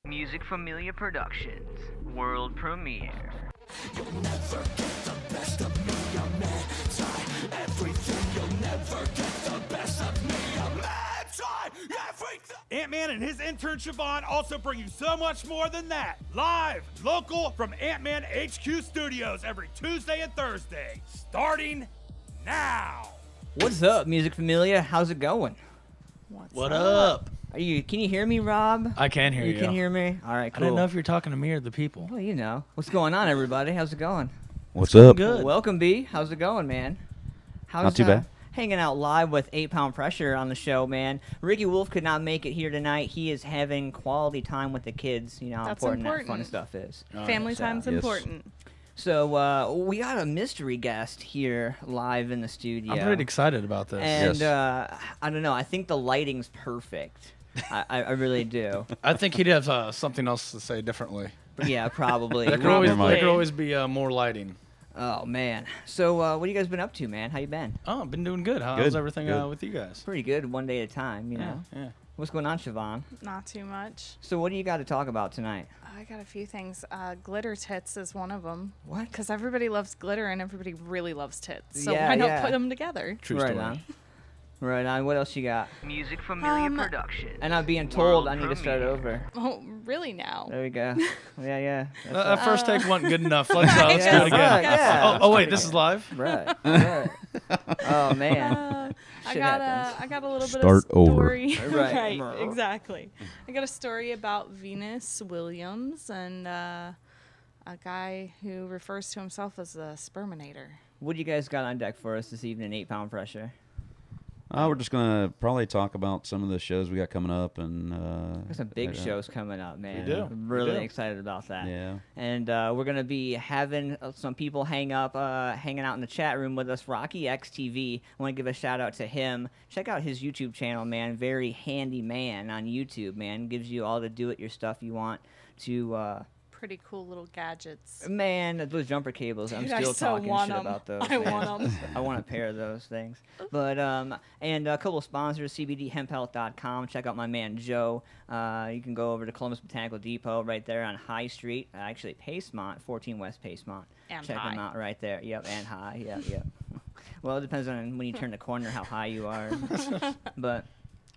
Music Familia Productions, world premiere. You'll never get the best of me, I'm anti-everything. You'll never get the best of me, I'm anti-everything. Antman and his intern Siobhan also bring you so much more than that. Live, local, from Antman HQ Studios every Tuesday and Thursday, starting now. What's up, Music Familia? How's it going? What up? Can you hear me, Rob? I can hear you. You can hear me? All right, I cool. didn't know if you're talking to me or the people. Well, you know. What's going on, everybody? How's it going? What's up? Good. Welcome, B. How's it going, man? How's, Not too bad. Hanging out live with 8 Pound Pressure on the show, man. Ricky Wolf could not make it here tonight. He is having quality time with the kids. You know how That's important that important. fun stuff is. Family time's Yes. important. So we got a mystery guest here live in the studio. I'm pretty excited about this. And Yes. I don't know. I think the lighting's perfect. I really do. I think he'd have something else to say differently. Yeah, probably. There could always be more lighting. Oh man. So what have you guys been up to, man? How you been? Oh, I've been doing good. How's Good, everything good. with you guys? Pretty good. One day at a time, you know. Yeah. What's going on, Siobhan? Not too much. So what do you got to talk about tonight? I got a few things. Glitter tits is one of them. What? Because everybody loves glitter and everybody really loves tits. So Yeah, why not yeah. put them together? True right story. on. Right on. What else you got? Music Familia Um, Productions. And I'm being told world I need to start premiere. over. Oh, really now? There we go. Yeah. That first take wasn't good enough. Let's do Yeah, it again. right, yeah. Oh, wait, this is live? Right. Right. Oh man. I Shit got happens. I got a little bit Start of over. story. Right. Right, exactly. I got a story about Venus Williams and a guy who refers to himself as a sperminator. What do you guys got on deck for us this evening? 8 Pound Pressure. We're just gonna probably talk about some of the shows we got coming up, and There's some big shows coming up, man. do. I'm We really do. excited about that. Yeah. And we're gonna be having some people hanging out in the chat room with us. Rocky XTV. I want to give a shout out to him. Check out his YouTube channel, man. Very handy man on YouTube, man. Gives you all the do-it-your stuff you want to. Pretty cool little gadgets. Man, those jumper cables. I'm Dude, I still so talking want shit 'em. about those. I man. want 'em. I want a pair of those things. But and a couple of sponsors, CBDHempHealth.com. Check out my man Joe. You can go over to Columbus Botanical Depot right there on High Street. Actually, Pasemont, 14 West Pasemont. And Check high. them out right there. Yep, and high. Yep. Well, it depends on when you turn the corner how high you are. But.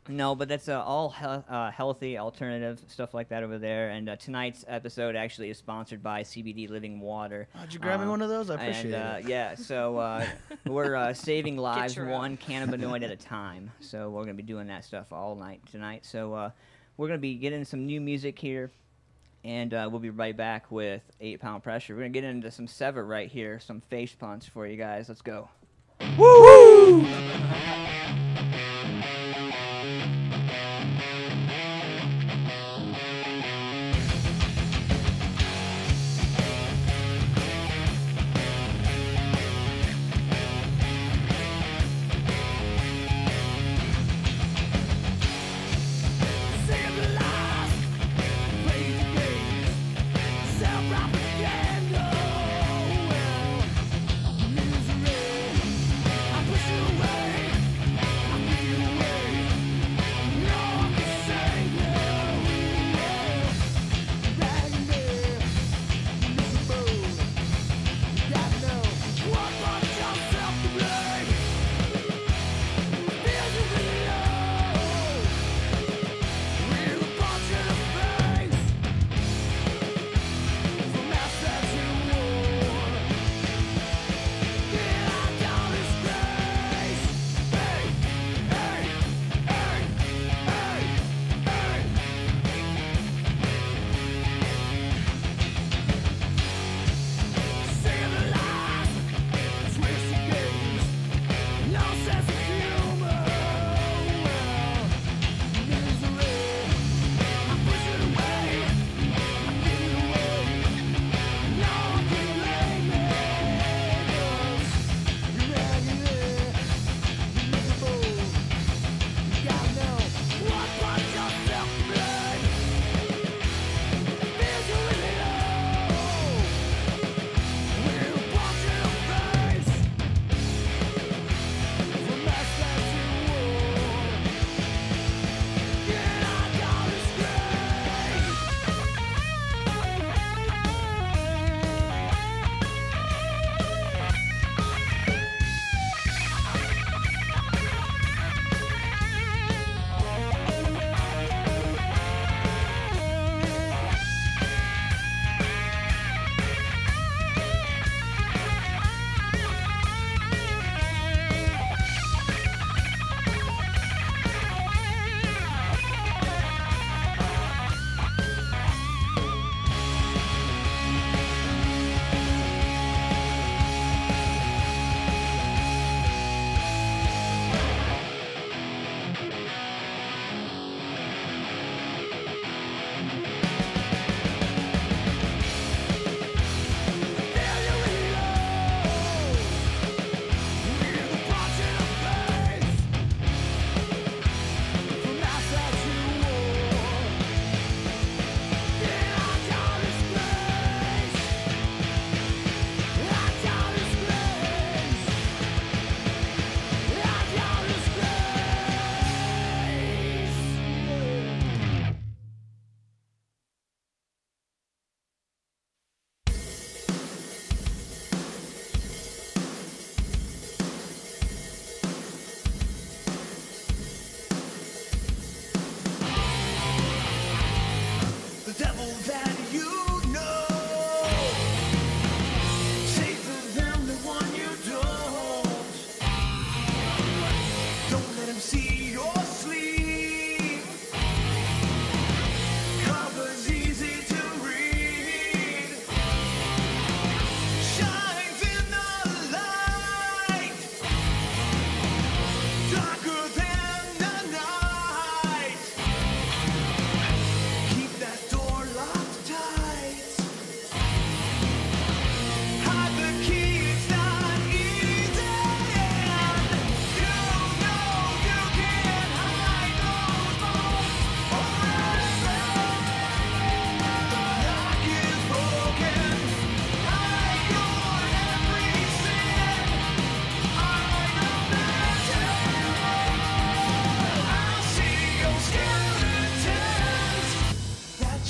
No, but that's all healthy, alternative, stuff like that over there. And tonight's episode actually is sponsored by CBD Living Water. Did you grab me one of those? I appreciate And, it. yeah, so we're saving lives your one cannabinoid at a time. So we're going to be doing that stuff all night tonight. So we're going to be getting some new music here. And we'll be right back with 8 Pound Pressure. We're going to get into some Sever right here, some face punch for you guys. Let's go. Woo! Misery, I push you away.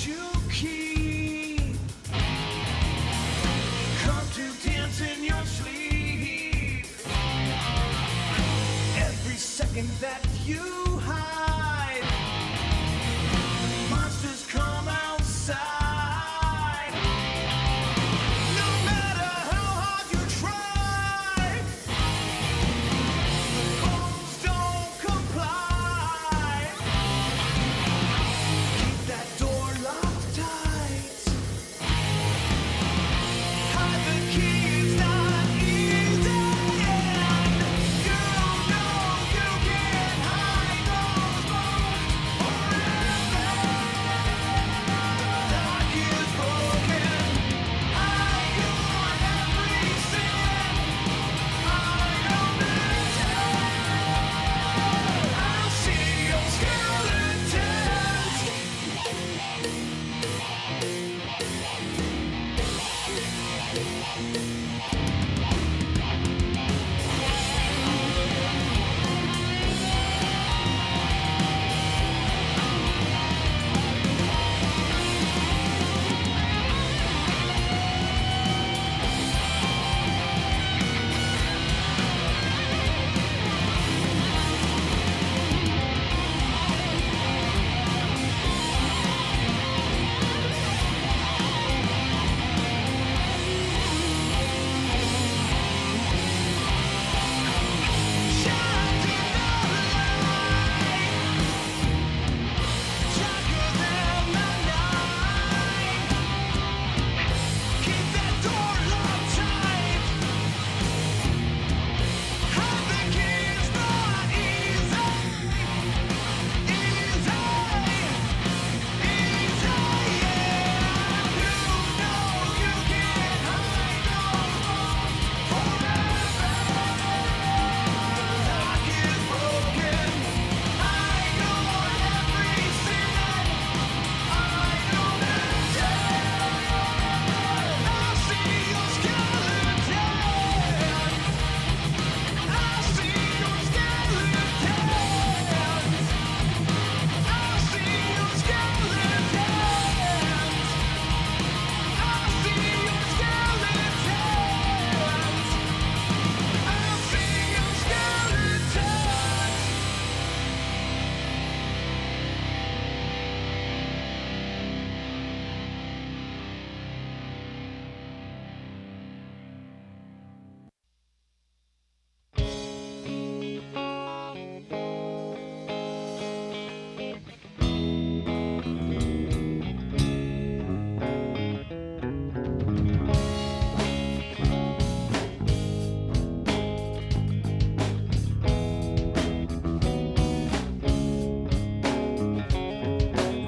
you keep. Come to dance in your sleep. Every second that you hide, monsters come outside. No matter how hard you try, the bones don't comply. Keep that door locked tight. Hide the key, it's not easy. And you know you can't hide those bones forever. Lock is broken. Hide your every sin. Hide under I'll see your skeletons.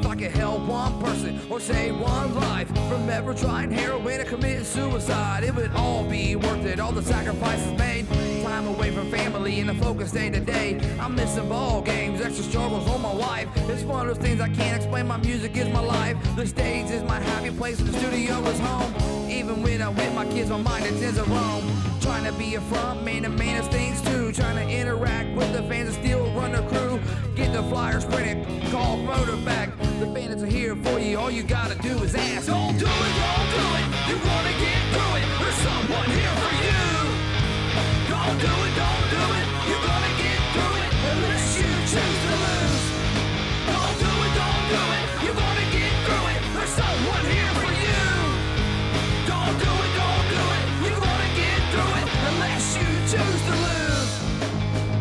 If I could help one person or save one life from ever trying heroin or committing suicide, it would all be worth it, all the sacrifices made. Time away from family and the focus day to day. I'm missing ball games, extra struggles on my wife. It's one of those things I can't explain, my music is my life. The stage is my happy place and the studio is home. Even when I'm with my kids, my mind it tends to roam. Trying to be a front man and man of things too. Trying to interact with the fans and still run the crew. Get the flyers printed, call motor back. The bandits are here for you, all you gotta do is ask. Don't do it, don't do it. You wanna get through it, there's someone here for you. Don't do it, don't do it. You're gonna get through it unless you choose to lose. Don't do it, don't do it. You're gonna get through it, there's someone here for you. Don't do it, don't do it. You're gonna get through it unless you choose to lose.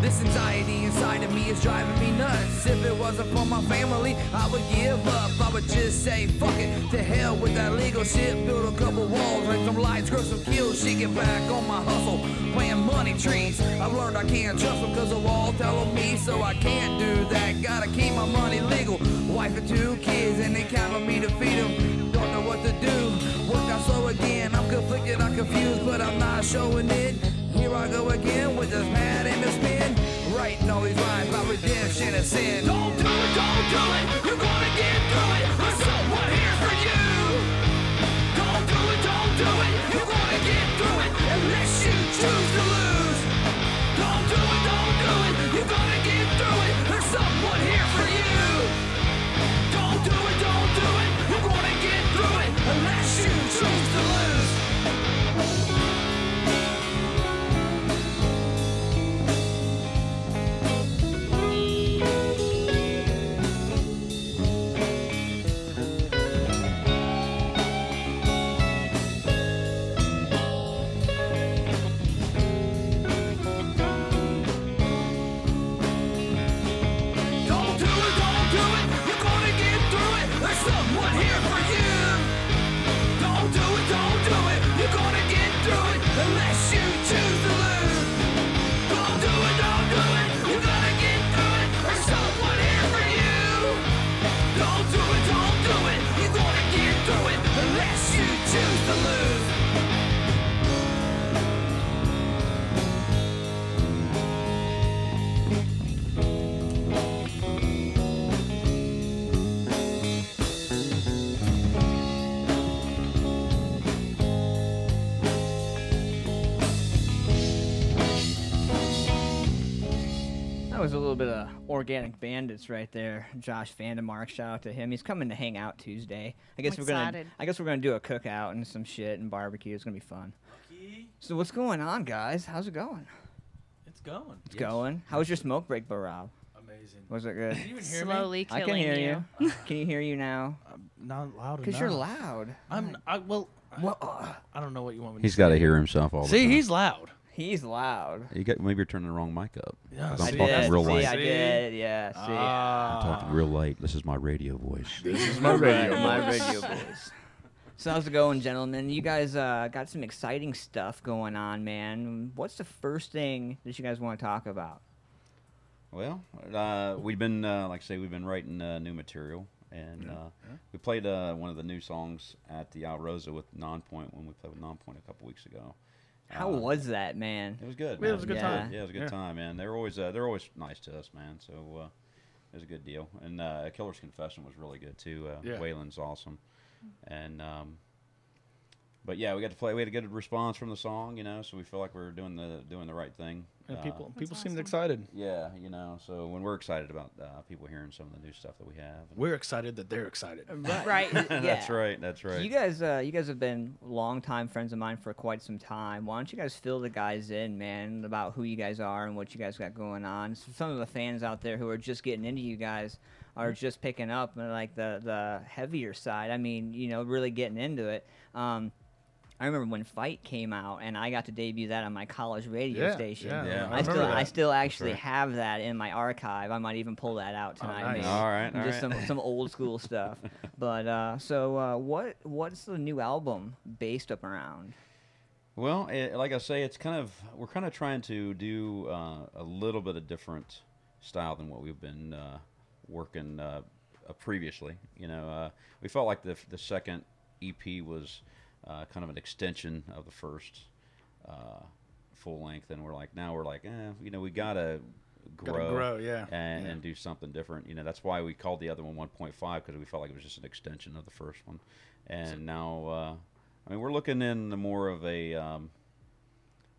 This anxiety inside of me is driving me nuts. If it wasn't for my family, I would give up. I would just say fuck it, to hell with that legal shit. Build a couple walls, rent some lights, grow some kills. She get back on my hustle, playing money trees. I've learned I can't trust them cause the wall telling me, so I can't do that. Gotta keep my money legal. Wife and 2 kids and they count on me to feed them. Don't know what to do, work out slow again. I'm conflicted, I'm confused, but I'm not showing it. Here I go again with this pad and the spin, writing all these rhymes about redemption and sin. Don't do it, don't do it. You're gonna get through it. There's someone here for you. Don't do it, don't do it. You're gonna get through it unless you choose to lose. Don't do it, don't do it. You're gonna get through it. There's someone here for you. Don't do it, don't do it. You're was a little bit of Organic Bandits right there. Josh Vandemark, shout out to him. He's coming to hang out Tuesday. I guess we're gonna do a cookout and some shit and barbecue. It's gonna be fun. So what's going on, guys? How's it going? It's going. It's going. How was your smoke break, Rob? Amazing. Was it good? Can you even hear Slowly me? killing I can hear you. Can you hear you now? I'm not loud enough. Because you're loud. I don't know what you want me to He's say. got to hear himself all the time. See, he's loud. He's loud. Maybe you're turning the wrong mic up. Yeah, 'Cause I'm see? talking real See, light. I did. Yeah. See. I'm talking real light. This is my radio voice. This is my radio. My radio voice. So how's it going, gentlemen? You guys got some exciting stuff going on, man. What's the first thing that you guys want to talk about? Well, we've been, like I say, we've been writing new material. And we played one of the new songs at the Al Rosa with Nonpoint when we played with Nonpoint a couple weeks ago. How was that, man? It was good. Yeah, Man. it was a good time. Yeah, it was a good time, man. They're always nice to us, man. So it was a good deal. And Killer's Confession was really good too. Waylon's awesome. And but yeah, we got to play. We had a good response from the song, you know. So we feel like we're doing the right thing. Yeah, people seemed awesome. excited. Yeah, you know. So when we're excited about people hearing some of the new stuff that we have, We're excited that they're excited. Right. Yeah. That's right. That's right. You guys have been longtime friends of mine for quite some time. Why don't you guys fill the guys in, man, about who you guys are and what you guys got going on? So some of the fans out there who are just getting into you guys are just picking up like the heavier side. I mean, you know, really getting into it. I remember when Fight came out, and I got to debut that on my college radio station. Yeah. I still actually have that in my archive. I might even pull that out tonight. nice. Maybe. All right, all Just right. some old school stuff. But what's the new album based up around? Well, like I say, we're kind of trying to do a little bit of different style than what we've been working previously. You know, we felt like the second EP was kind of an extension of the first full length, and we're like, you know, we gotta grow, and do something different. You know, that's why we called the other one 1.5, because we felt like it was just an extension of the first one. And now, I mean, we're looking in more of a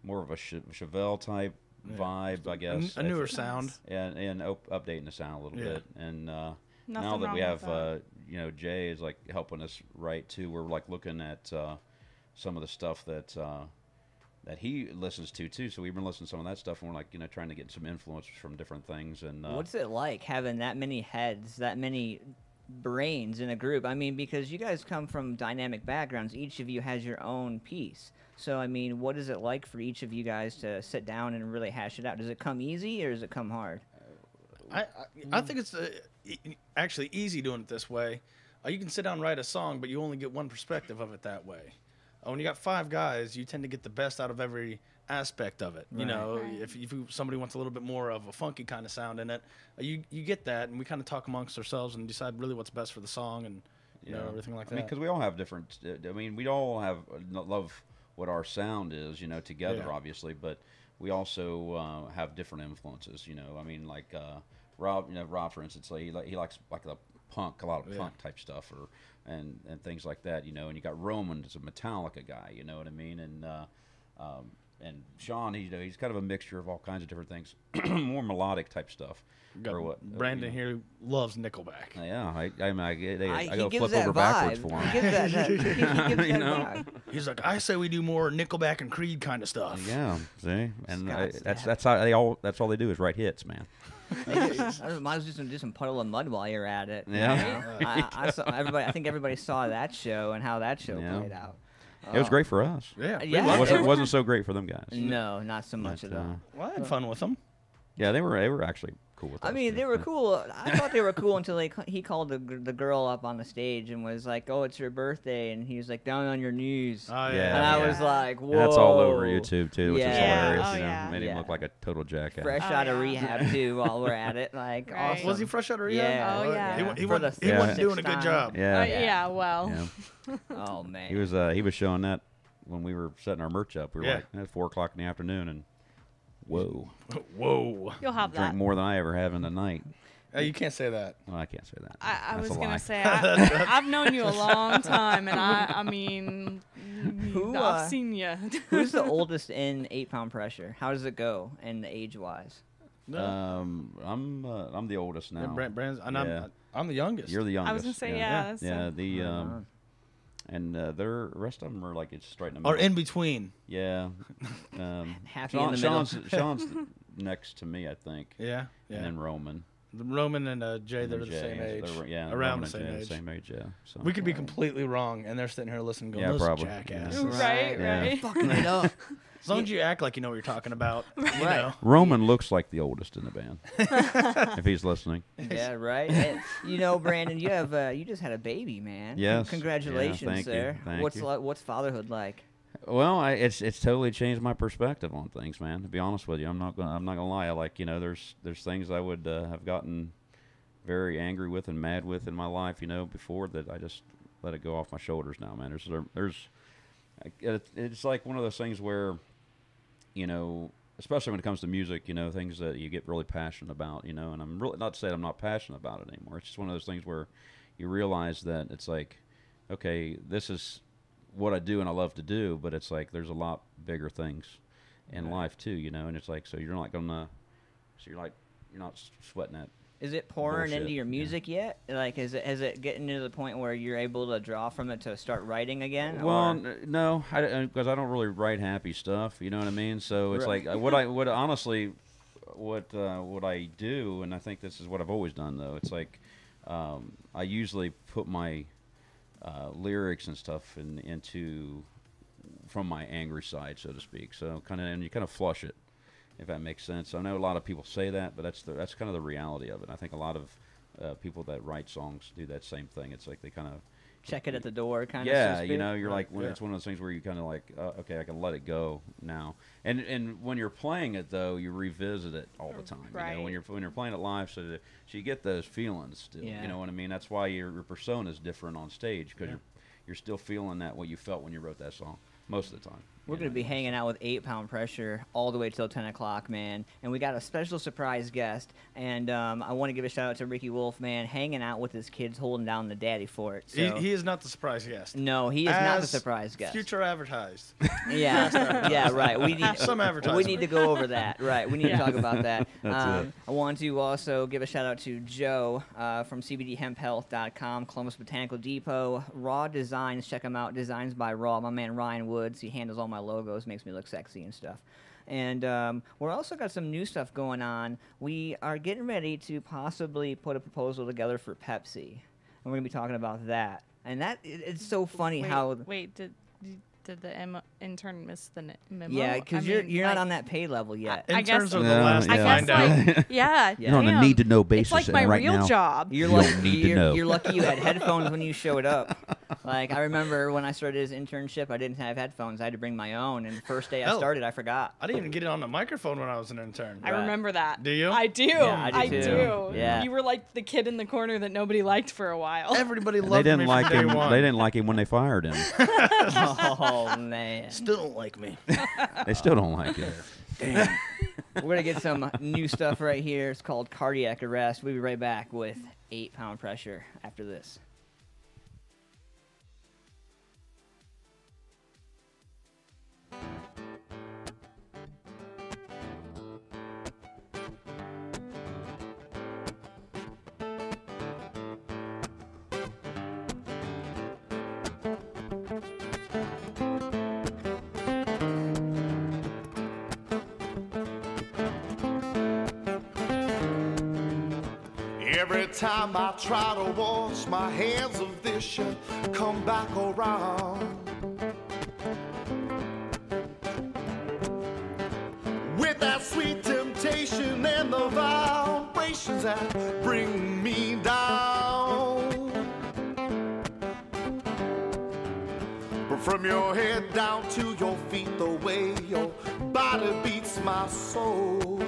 Chevelle type vibe, I guess. A newer sound. And updating the sound a little bit. And now Nothing that we wrong have, with that. you know, Jay is like helping us write too. We're like looking at some of the stuff that he listens to too. So we've been listening to some of that stuff, and we're like, you know, trying to get some influences from different things. And What's it like having that many heads, that many brains in a group? I mean, because you guys come from dynamic backgrounds. Each of you has your own piece. So, I mean, what is it like for each of you guys to sit down and really hash it out? Does it come easy or does it come hard? I think it's actually easy doing it this way. You can sit down and write a song, but you only get one perspective of it that way. When you got 5 guys, you tend to get the best out of every aspect of it. You know, if somebody wants a little bit more of a funky kind of sound in it, you get that, and we kind of talk amongst ourselves and decide really what's best for the song and you know, everything like that. I mean, because we all have different. I mean, we all have love what our sound is, you know, together, obviously, but we also have different influences. You know, I mean, like Rob, for instance, like he likes like the punk, a lot of punk type stuff, and things like that. You know, and you got Roman, is a Metallica guy. You know what I mean? And Sean, he's kind of a mixture of all kinds of different things, more melodic type stuff. Brandon here loves Nickelback. Yeah, I He go gives flip that over vibe. backwards for He him. gives that, he gives that vibe. He's like, I say we do more Nickelback and Creed kind of stuff. Yeah, see, and Scott that's how that's all they do is write hits, man. I might as well just do some Puddle of Mud while you're at it. Yeah. You know? I think everybody saw that show and how that show Yeah. played out. It was great for us. Yeah. Yeah. It wasn't so great for them guys. No, not so much But, at all. Well, I had fun with them. Yeah, they were actually cool with us. I mean, they were cool. I thought they were cool until he called the girl up on the stage and was like, "Oh, it's your birthday," and he was like, "Down on your knees." Oh, yeah. And I was like, "Whoa!" And that's all over YouTube too, which is Yeah. hilarious. Oh, you know, yeah. made him Yeah. look like a total jackass. Fresh Oh, out of yeah. rehab too. While we're at it, like, Right. awesome. Was he fresh out of rehab? Yeah. Oh, yeah. He For the wasn't doing a sixth good time. job. Yeah. Yeah, well. Yeah. Oh man. He was showing that when we were setting our merch up. We were Yeah. like, it's 4:00 in the afternoon, and whoa, Whoa. You'll have drink that. more than I ever have in a night. You can't say that. Well, I can't say that. I That's was a going lie. to say, I've known you a long time, and I mean, I've seen you. Who's the oldest in 8 Pound Pressure? How does it go, and age-wise? No. I'm the oldest now. Brand's, and Yeah. I'm the youngest. You're the youngest. I was gonna say yeah. yeah. The and the rest of them are like it's straight in the Or middle. in between. Yeah. Happy in the middle. Sean's next to me, I think. Yeah. And then Roman. Roman and Jay, And they're then the same Jay, age. yeah, around Roman the and same Jay are age. the same age, yeah. So. We could be completely wrong, and they're sitting here listening, going, Yeah, "Those probably. jackass." Right, Yeah. right. Fucking it up. As long as you act like you know what you're talking about, you know. Roman looks like the oldest in the band, if he's listening. Yeah, right. And, you know, Brandon, you have you just had a baby, man. Yes. Congratulations, Yeah, thank you. sir. Thank What's you. what's fatherhood like? Well, it's totally changed my perspective on things, man. To be honest with you, I'm not gonna lie. I like there's things I would have gotten very angry with and mad with in my life, before that I just let it go off my shoulders now, man. It's like one of those things where, especially when it comes to music, things that you get really passionate about, and I'm really not to say I'm not passionate about it anymore. It's just one of those things where you realize that it's like, okay, this is what I do and I love to do, but it's like there's a lot bigger things in life too, and it's like, so you're not sweating that. Is it pouring Bullshit, into your yeah. music yet? Like, is it getting to the point where you're able to draw from it to start writing again? Well, or? no, because I don't really write happy stuff. You know what I mean? So it's Right. like what I do, and I think this is what I've always done though. It's like I usually put my lyrics and stuff into from my angry side, so to speak. So you kind of flush it, if that makes sense. I know a lot of people say that, but that's kind of the reality of it. I think a lot of people that write songs do that same thing. It's like they kind of Check it at the door, kind of. yeah, so to you're speak? like it's one of those things where you kind of like okay, I can let it go now. And when you're playing it though, you revisit it all the time. Right. When you're playing it live, so you get those feelings still. Yeah. You know what I mean? That's why your persona is different on stage because you're still feeling what you felt when you wrote that song most of the time. We're going to be hanging out with 8 Pound Pressure all the way till 10 o'clock, man. And we got a special surprise guest. And I want to give a shout out to Ricky Wolf, man, hanging out with his kids, holding down the daddy fort. So. He is not the surprise guest. No, he is not the As surprise guest. Future advertised. Yeah, yeah, right. We need Some We advertisement. need to go over that. Right, we need to talk about that. That's it. I want to also give a shout out to Joe from CBDHempHealth.com, Columbus Botanical Depot, Raw Designs. Check him out. Designs by Raw. My man Ryan Woods. He handles all my logos, makes me look sexy and stuff. And we're also got some new stuff going on. We are getting ready to possibly put a proposal together for Pepsi, and we're gonna be talking about that. And it's so funny how. Wait, did the intern miss the memo? Yeah, because you're not on that pay level yet. I guess- Interns are the Yeah, last I to yeah. find guess, out. like, yeah. You're on a damn. need-to-know It's basis like my right real now. job. You're You lucky. don't need to know. You're lucky you had headphones when you showed up. Like I remember when I started his internship, I didn't have headphones. I had to bring my own. And the first day I Hell. started, I forgot. I didn't even get it on the microphone when I was an intern. I remember that. Do you? I do. Yeah, I do I too. do. Yeah. You were like the kid in the corner that nobody liked for a while. Everybody They loved didn't me like from day him. one. They didn't like him when they fired him. Oh man. Still don't like me. They still don't like him. We're gonna get some new stuff right here. It's called Cardiac Arrest. We'll be right back with 8 Pound Pressure after this. Every time I try to wash my hands of this shit, come back around. With that sweet temptation and the vibrations that bring me down. But from your head down to your feet, the way your body beats my soul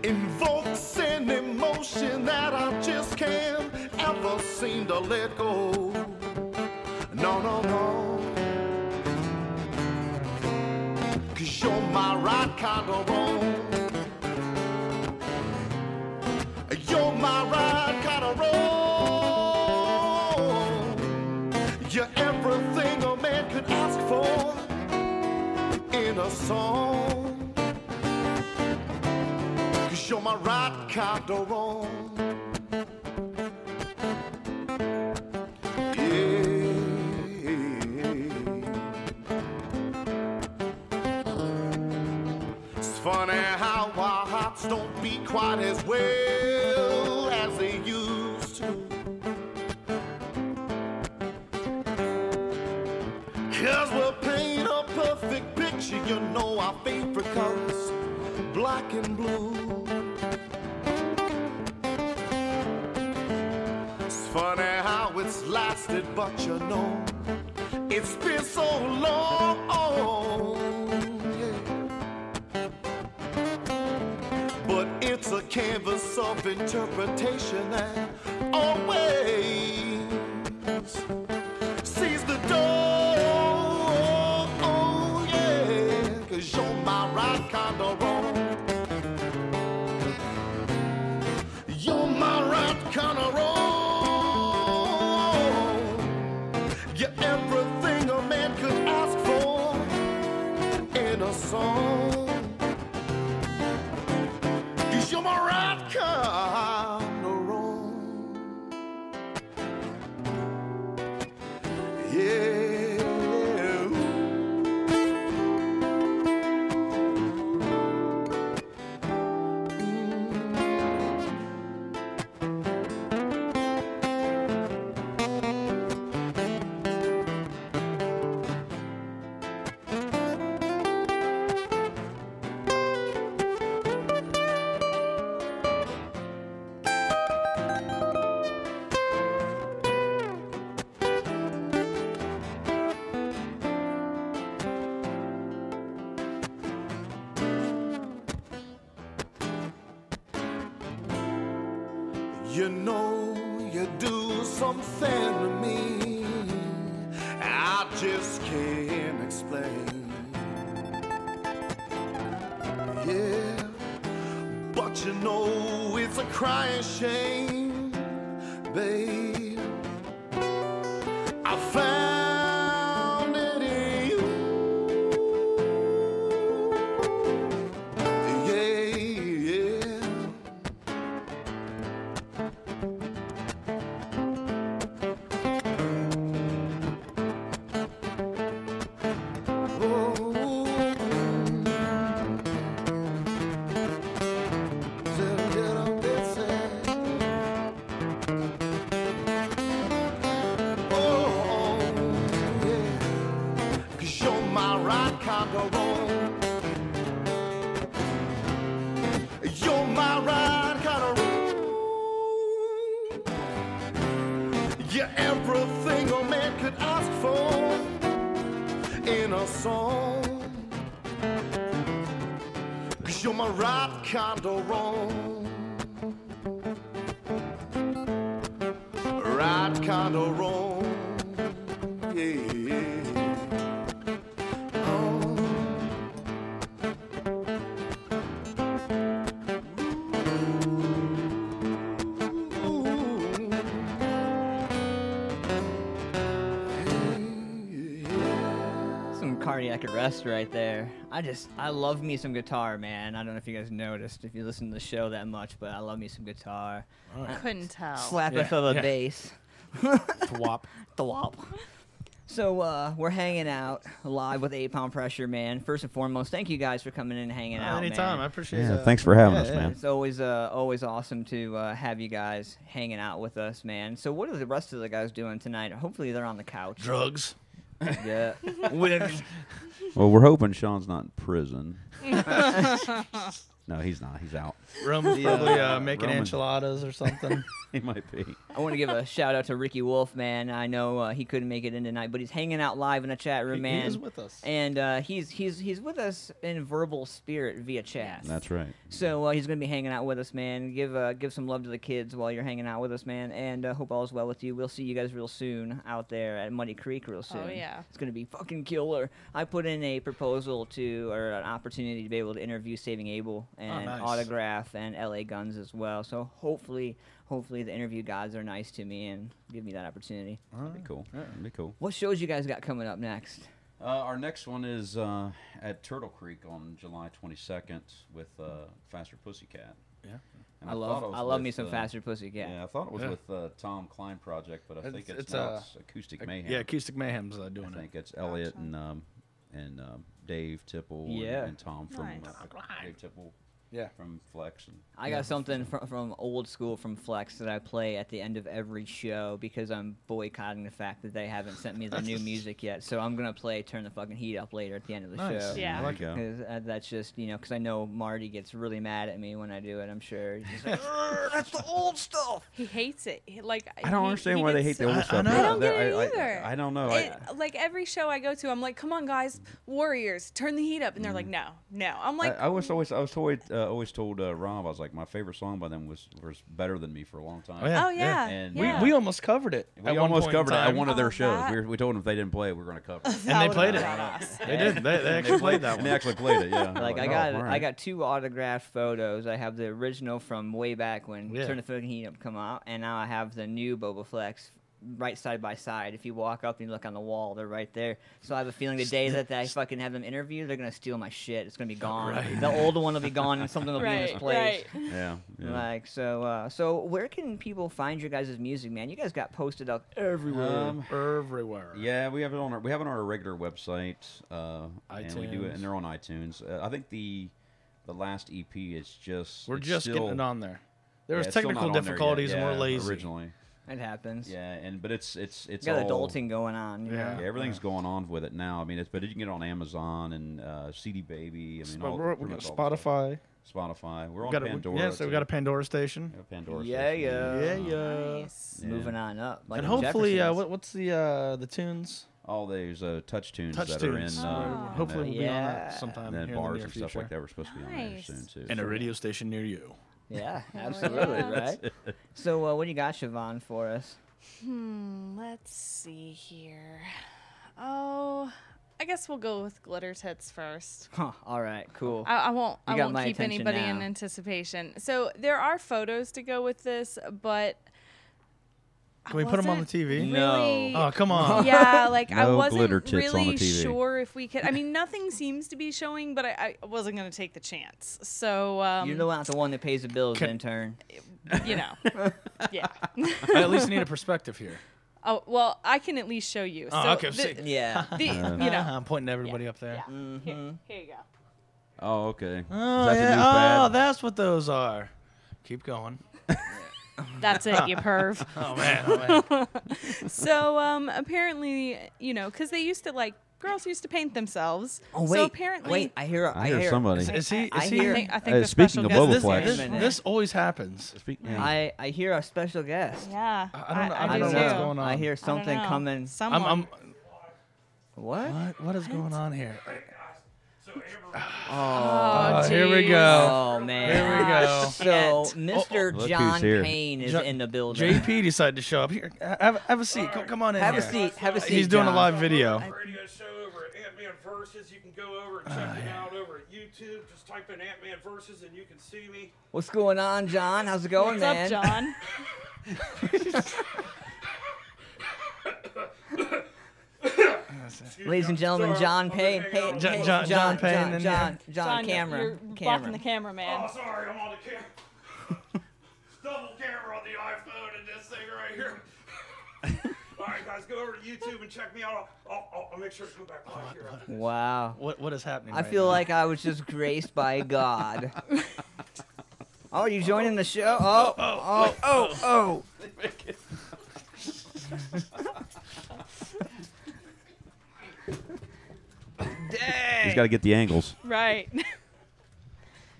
invokes an emotion that I just can't ever seem to let go. No, no, no. 'Cause you're my right kind of wrong. You're my right kind of wrong. You're everything a man could ask for in a song. my right kind of wrong. It's funny how our hearts don't beat quite as well as they used to. 'Cause we'll paint a perfect picture, you know our favorite colors, black and blue. It's funny how it's lasted, but you know it's been so long, yeah. But it's a canvas of interpretation that always sees the door, yeah. 'Cause you're my right kind of wrong. You're my right kind of wrong. You're everything a man could ask for in a song. 'Cause you're my right kind of wrong. Yeah. You know you do something to me I just can't explain. Yeah, but you know it's a crying shame, babe. I found it in you. Yeah, yeah. You're my right kind of wrong. You're everything a man could ask for in a song. 'Cause you're my right kind of wrong. Right kind of wrong. Yeah. Cardiac arrest right there. I love me some guitar, man. I don't know if you guys noticed if you listen to the show that much, but I love me some guitar. Couldn't tell. Slap it for the bass. Thwop. Thwop. So we're hanging out live with 8 Pound Pressure, man. First and foremost, thank you guys for coming in and hanging out, Anytime. man. I appreciate it. Yeah, thanks for having us, man. It's always awesome to have you guys hanging out with us, man. So what are the rest of the guys doing tonight? Hopefully they're on the couch. Drugs. Yeah. Women. Well, we're hoping Sean's not in prison. No, he's not. He's out. Roman's probably making Roman. enchiladas or something. He might be. I want to give a shout out to Ricky Wolf, man. I know he couldn't make it in tonight, but he's hanging out live in the chat room, man. He is with us. And he's with us in verbal spirit via chat. That's right. So he's gonna be hanging out with us, man. Give some love to the kids while you're hanging out with us, man. And hope all is well with you. We'll see you guys real soon out there at Muddy Creek real soon. Oh, yeah. It's gonna be fucking killer. I put in a proposal or an opportunity to be able to interview Saving Abel and nice. Autograph and LA Guns as well. So hopefully the interview gods are nice to me and give me that opportunity. That'd be cool. That'd be cool. What shows you guys got coming up next? Our next one is at Turtle Creek on July 22nd with Faster Pussycat. Yeah. And I thought it was love me with, some Faster Pussycat. Yeah, I thought it was Yeah. with Tom Klein Project, but I think It's, it's Acoustic Mayhem. Yeah, Acoustic Mayhem's doing I think it. it's Elliot and Dave Tipple Yeah. and Tom from Nice. Dave Tipple Yeah. from Flex. And I got something from old school from Flex that I play at the end of every show because I'm boycotting the fact that they haven't sent me the new music yet. So I'm gonna play "Turn the Fucking Heat Up" later at the end of the Nice. show. Yeah. I like There it. you go. Because that's just because I know Marty gets really mad at me when I do it. I'm sure. He's just like, "Urgh, that's the old stuff. He hates it. I don't understand why they hate the old stuff. know. I don't get I- it either. I don't know. Like every show I go to, I'm like, "Come on, guys, Warriors, turn the heat up," and they're like, "No, no." I'm like, I was always told Rob, I was like, my favorite song by them was Better Than Me for a long time. Oh, yeah. "Oh yeah, And yeah." We almost covered it. We at one almost point in covered it at time. one of their Oh, shows. that- We told them if they didn't play it, we were going to cover it. And they played it. Badass. They did. They actually played that And one. they actually played it, yeah. Like Oh, I all right. got 2 autographed photos. I have the original from way back when Yeah. Turn the Fucking Heat Up come out, and now I have the new Boba Flex right side by side. If you walk up and you look on the wall, they're right there. So I have a feeling the day that I fucking have them interviewed, they're gonna steal my shit. It's gonna be gone. Right. The older one will be gone, and something will be in its Right, place. right. Yeah. Like so where can people find your guys' music, man? You guys got posted up everywhere. Everywhere. Yeah, we have it on our regular website, and we do it, iTunes. and they're on iTunes. I think the last EP is just We're it's just still, getting it on there. There yeah, was it's still technical not on there yet. difficulties and we're Yeah, lazy. originally. It happens. Yeah, but it's You got all, adulting going on. You Yeah. know? Yeah, everything's going on with it now. I mean, but you can get it on Amazon and CD Baby. I mean, all, We pretty got much all the stuff. Spotify. Spotify. We're on Got Pandora. yeah, so we got a Pandora station. a Pandora. Yeah, station, yeah. Yeah. Nice. Yeah. Moving on up. Like And the hopefully, Jeffersons. what's the tunes? All those touch tunes Touch that tunes. are in. Oh. Hopefully, we'll be on Yeah. that sometime and then here in the bars near and future. stuff like that. We're supposed to be on there Nice. soon too. And a so- radio station near you. Yeah, Hell absolutely, yeah. right? So, what do you got, Siobhan, for us? Let's see here. Oh, I guess we'll go with Glitter Tits first. Huh, all right, cool. I won't. You I got won't my keep attention anybody in now. anticipation. So there are photos to go with this, but Can we put them on the TV? Really, Oh, come on. Yeah, like I No wasn't glitter tits on the really TV. sure if we could. I mean, nothing semes to be showing, but I wasn't going to take the chance. So You're not the one that pays the bills, intern. you know, yeah. I at least need a perspective here. Oh well, I can at least show you. Oh, So okay, the- see. Yeah. you know, I'm pointing to everybody up there. yeah. Here you go. Oh, okay. Oh, Is that the yeah. new Oh, fad? that's what those are. Keep going. That's it, you perv. Oh man. Oh, man. So apparently, you know, because they used to girls used to paint themselves. Oh So wait, apparently, wait! I hear. I hear somebody. Is he? I Is hear- he? I think the speaking special of guest Boba is Flex. here. This always happens. I hear a special guest. Yeah, I don't know- I I don't do know what's too. going on. I hear I don't something know. coming. Someone. I'm What? what is going on here? Oh, here we geez. go. Oh man. Here we go. So, Shit. Mr. Look who's John here. Payne is Jo- in the building. JP decided to show up here. Have a seat. Come on in. Have a here. seat. Have a seat. He's doing John. a live video. Radio show over at Antman Verses. You can go over and check it out over at YouTube. Just type in Antman Verses and you can see me. What's going on, John? How's it going, What's man? up, John? Ladies and gentlemen, Sorry, John I'm Payne. gonna Hey, hang out. hey, John Payne in John, here. John, camera, You're blocking camera. the camera, man. Oh, sorry, I'm on the camera. Double camera on the iPhone and this thing right here. All right, guys, go over to YouTube and check me out. I'll make sure to come back live here. Wow. What is happening? I right feel now? like I was just graced by God. Oh, you joining the show? Oh. Dang. He's got to get the angles. Right.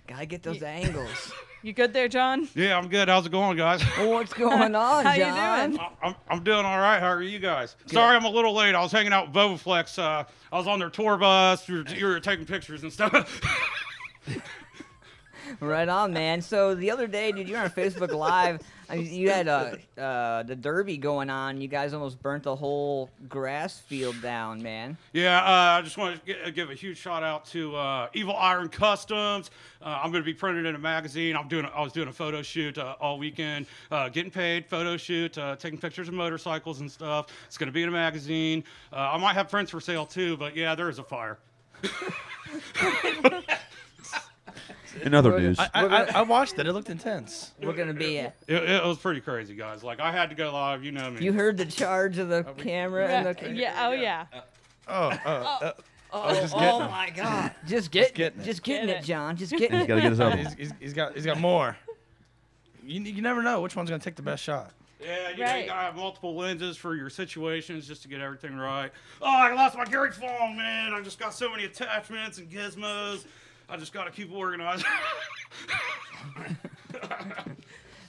Gotta get those angles. You good there, John? Yeah, I'm good. How's it going, guys? What's going on, How you John? doing? I'm doing all right. How are you guys? Sorry, I'm a little late. I was hanging out with Boba Flex. I was on their tour bus. You were taking pictures and stuff. Right on, man. So the other day, dude, you were on Facebook Live. I mean, you had the Derby going on. You guys almost burnt the whole grass field down, man. Yeah, I just want to give a huge shout out to Evil Iron Customs. I'm going to be printed in a magazine. I was doing a photo shoot all weekend, getting paid, photo shoot, taking pictures of motorcycles and stuff. It's going to be in a magazine. I might have prints for sale too, but yeah, there is a fire. In other news, I watched it. It looked intense. We're gonna be. It was pretty crazy, guys. Like I had to go live. You know me. You heard the charge of the camera and the. Yeah. Oh yeah. Oh my God! Just getting Getting it, it. John. Just getting he's it. got to get his other one. He's got more. You never know which one's gonna take the best shot. Yeah, you Right. gotta have multiple lenses for your situations just to get everything right. Oh, I lost my carriage phone, man. I just got so many attachments and gizmos. I just gotta keep organized.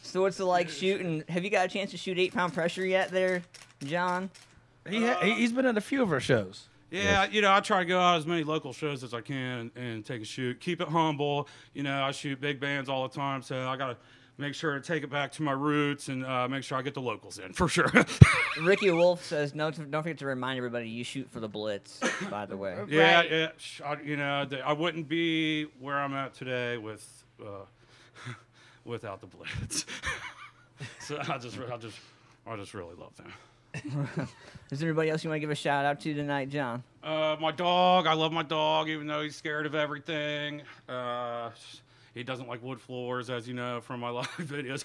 So what's it like shooting? Have you got a chance to shoot 8 Pound Pressure yet, there, John? He's been at a few of our shows. Yeah, I try to go out as many local shows as I can and take a shoot. Keep it humble. I shoot big bands all the time, so I gotta make sure to take it back to my roots and make sure I get the locals in for sure. Ricky Wolf says, "No, don't forget to remind everybody you shoot for the Blitz." By the way, Yeah, Right. yeah. I wouldn't be where I'm at today with without the Blitz. So I just really love them. is there anybody else you want to give a shout out to tonight, John? My dog. I love my dog, even though he's scared of everything. He doesn't like wood floors, as you know from my live videos,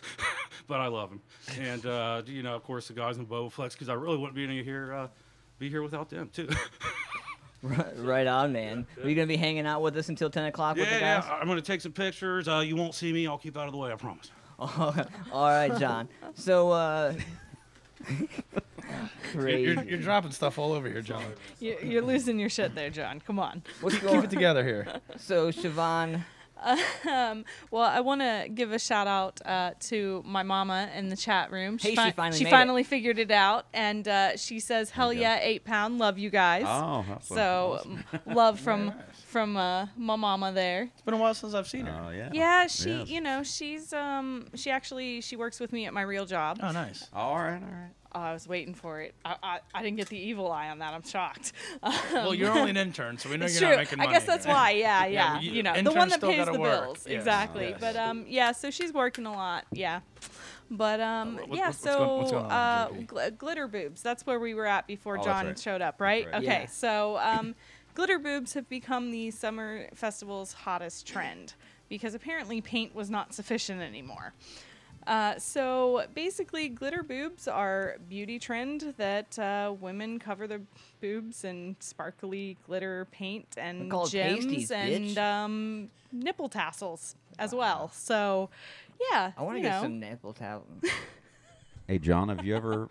but I love him. And of course, the guys in Bowflex, because I really wouldn't be here without them too. Right on, man. Are you gonna be hanging out with us until 10 o'clock with the guys? I'm gonna take some pictures. You won't see me. I'll keep out of the way. I promise. All right, John. So, crazy. You're dropping stuff all over here, John. You're losing your shit there, John. Come on. What's Keep going? it together here. So, Siobhan, Well, I want to give a shout out to my mama in the chat room. Hey, she finally made it. finally figured it out, and she says, "Hell There you yeah, 8 Pound, love you guys." Oh, that's So awesome. love from my mama there. It's been a while since I've seen her. Oh yeah. Yeah, she Yes. she's she works with me at my real job. Oh, nice. All right. Oh, I was waiting for it. I didn't get the evil eye on that. I'm shocked. Well, you're only an intern, so we know It's you're true. not making I money. guess that's why. Yeah. Yeah, the interns one that still pays gotta the work. bills. Yes, Exactly. yes. But yeah, so she's working a lot. Yeah. But what's so going on, JP? glitter boobs. That's where we were at before Oh, that's John right. showed up, right? That's right. Okay. Yeah. So glitter boobs have become the summer festival's hottest trend because apparently paint was not sufficient anymore. So basically, glitter boobs are beauty trend that bitch. Cover their boobs in sparkly glitter paint and called gems pasties, and nipple tassels as well. So, yeah, I want to you get know. some nipple towel. Hey, John, have you ever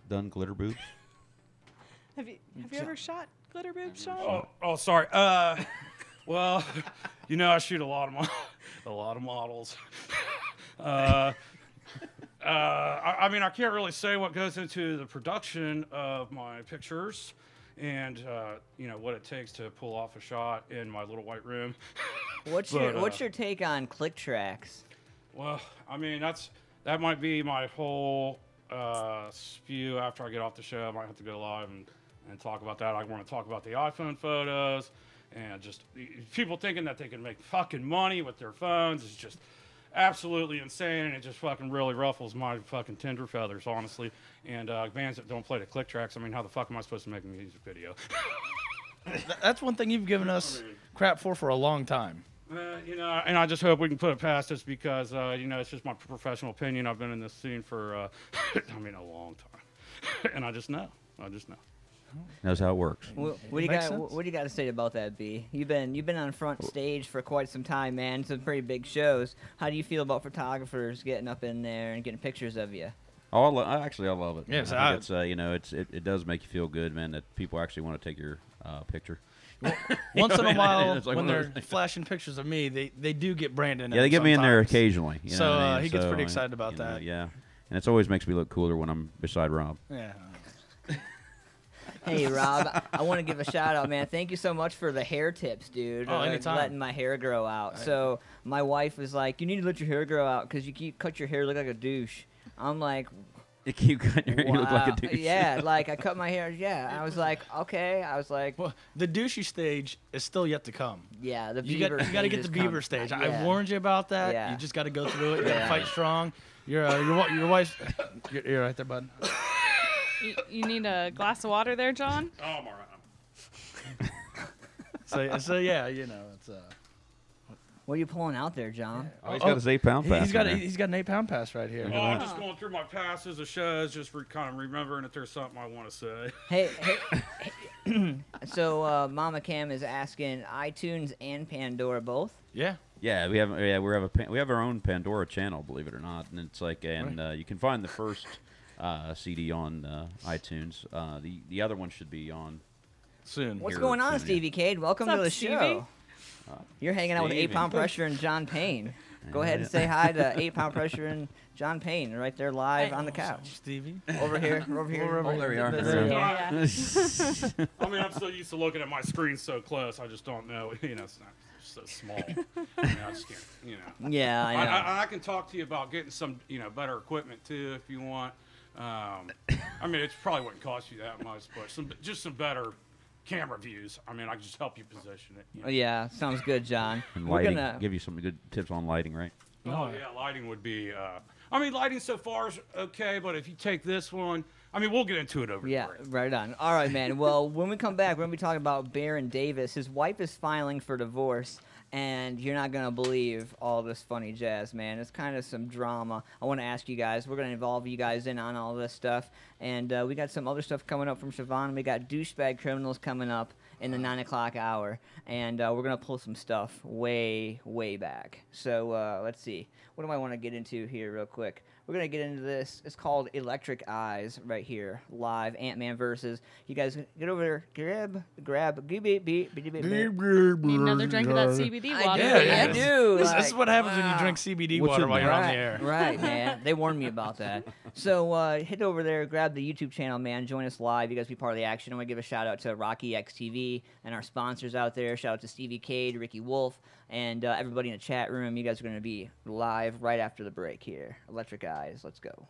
done glitter boobs? Have you ever shot glitter boobs, Sean? Oh, sorry. Well, I shoot a lot of models. I mean, I can't really say what goes into the production of my pictures and, what it takes to pull off a shot in my little white room. What's your take on click tracks? Well, I mean, that might be my whole spew after I get off the show. I might have to go live and talk about that. I want to talk about the iPhone photos and just people thinking that they can make fucking money with their phones is just absolutely insane, and it just fucking really ruffles my fucking tender feathers, honestly. And bands that don't play the click tracks, I mean, how the fuck am I supposed to make a music video? That's one thing you've given us crap for a long time. And I just hope we can put it past us because, it's just my professional opinion. I've been in this scene for, a long time. And I just know. Knows how it works. What do you Makes got? sense. What do you got to say about that, B? You've been on front stage for quite some time, man. Some pretty big shows. How do you feel about photographers getting up in there and getting pictures of you? Oh, I love it. Yes, I think it does make you feel good, man, that people actually want to take your picture. Once in a while, It's like when one of they're those things. flashing pictures of me, they do get Brandon. Yeah, they get me in there sometimes. occasionally. You know So, what I mean? he gets pretty excited about that. Yeah, and it always makes me look cooler when I'm beside Rob. Yeah. Hey, Rob, I want to give a shout out, man. Thank you so much for the hair tips, dude. Oh, anytime. Letting my hair grow out. So my wife was like, "You need to let your hair grow out because you cut your hair look like a douche." I'm like, You keep cutting your, you look like a "Wow." douche. Yeah, like I cut my hair. Yeah, I was like, okay. I was like, Well, the douchey stage is still yet to come. yeah, the You beaver. got to stage get is the beaver coming. stage. Yeah. I warned you about that. Yeah. You just got to go through it. You got to Yeah. fight strong. Your wife's. You're right there, bud. You need a glass of water there, John? Oh, I'm all right. So yeah, it's What are you pulling out there, John? Oh, he's got his 8-pound pass. He's got in a, there. he's got an 8-pound pass right here. Oh, I'm just going through my passes of shows, just kind of remembering if there's something I want to say. Hey. So Mama Cam is asking iTunes and Pandora both. Yeah. Yeah, we have our own Pandora channel, believe it or not, and it's like, and you can find the first CD on iTunes. The other one should be on Soon. What's Here going on, soon, yeah. Stevie Cade? Welcome What's to up, the Stevie? show. You're hanging out with Stevie. 8 Pound Pressure and John Payne. Go ahead and say hi to 8 Pound Pressure and John Payne right there live on the couch. Stevie. Over here. Over here. Oh, there we are. Yeah. I mean, I'm so used to looking at my screen so close, I just don't know. It's not so small. I just can't, Yeah, I know. I can talk to you about getting some, better equipment too if you want. I mean, it probably wouldn't cost you that much, but just some better camera views. I mean, I can just help you position it. Yeah, sounds good, John. And We're lighting, gonna. give you some good tips on lighting, right? Oh yeah, lighting would be. I mean, lighting so far is okay, but if you take this one, I mean, we'll get into it over Yeah, the break. right on. All right, man. Well, when we come back, we're going to be talking about Baron Davis. His wife is filing for divorce, and you're not going to believe all this funny jazz, man. It's kind of some drama. I want to ask you guys. We're going to involve you guys in on all this stuff. And we got some other stuff coming up from Siobhan. We got Douchebag Criminals coming up in the 9 o'clock hour. And we're going to pull some stuff way, way back. So let's see. What do I want to get into here real quick? We're going to get into this. It's called Electric Eyes right here, live, Antman Verses. You guys get over there, grab, beep, beep, beep, beep, beep, beep. Need another drink of that CBD water. I do. This is what happens when you drink CBD water while you're on the Right, air. right, man. They warned me about that. So head over there, grab the YouTube channel, man. Join us live. You guys be part of the action. I want to give a shout out to Rocky XTV and our sponsors out there. Shout out to Stevie Cade, Ricky Wolf, and everybody in the chat room. You guys are going to be live right after the break here. Electric Eyes. Let's go.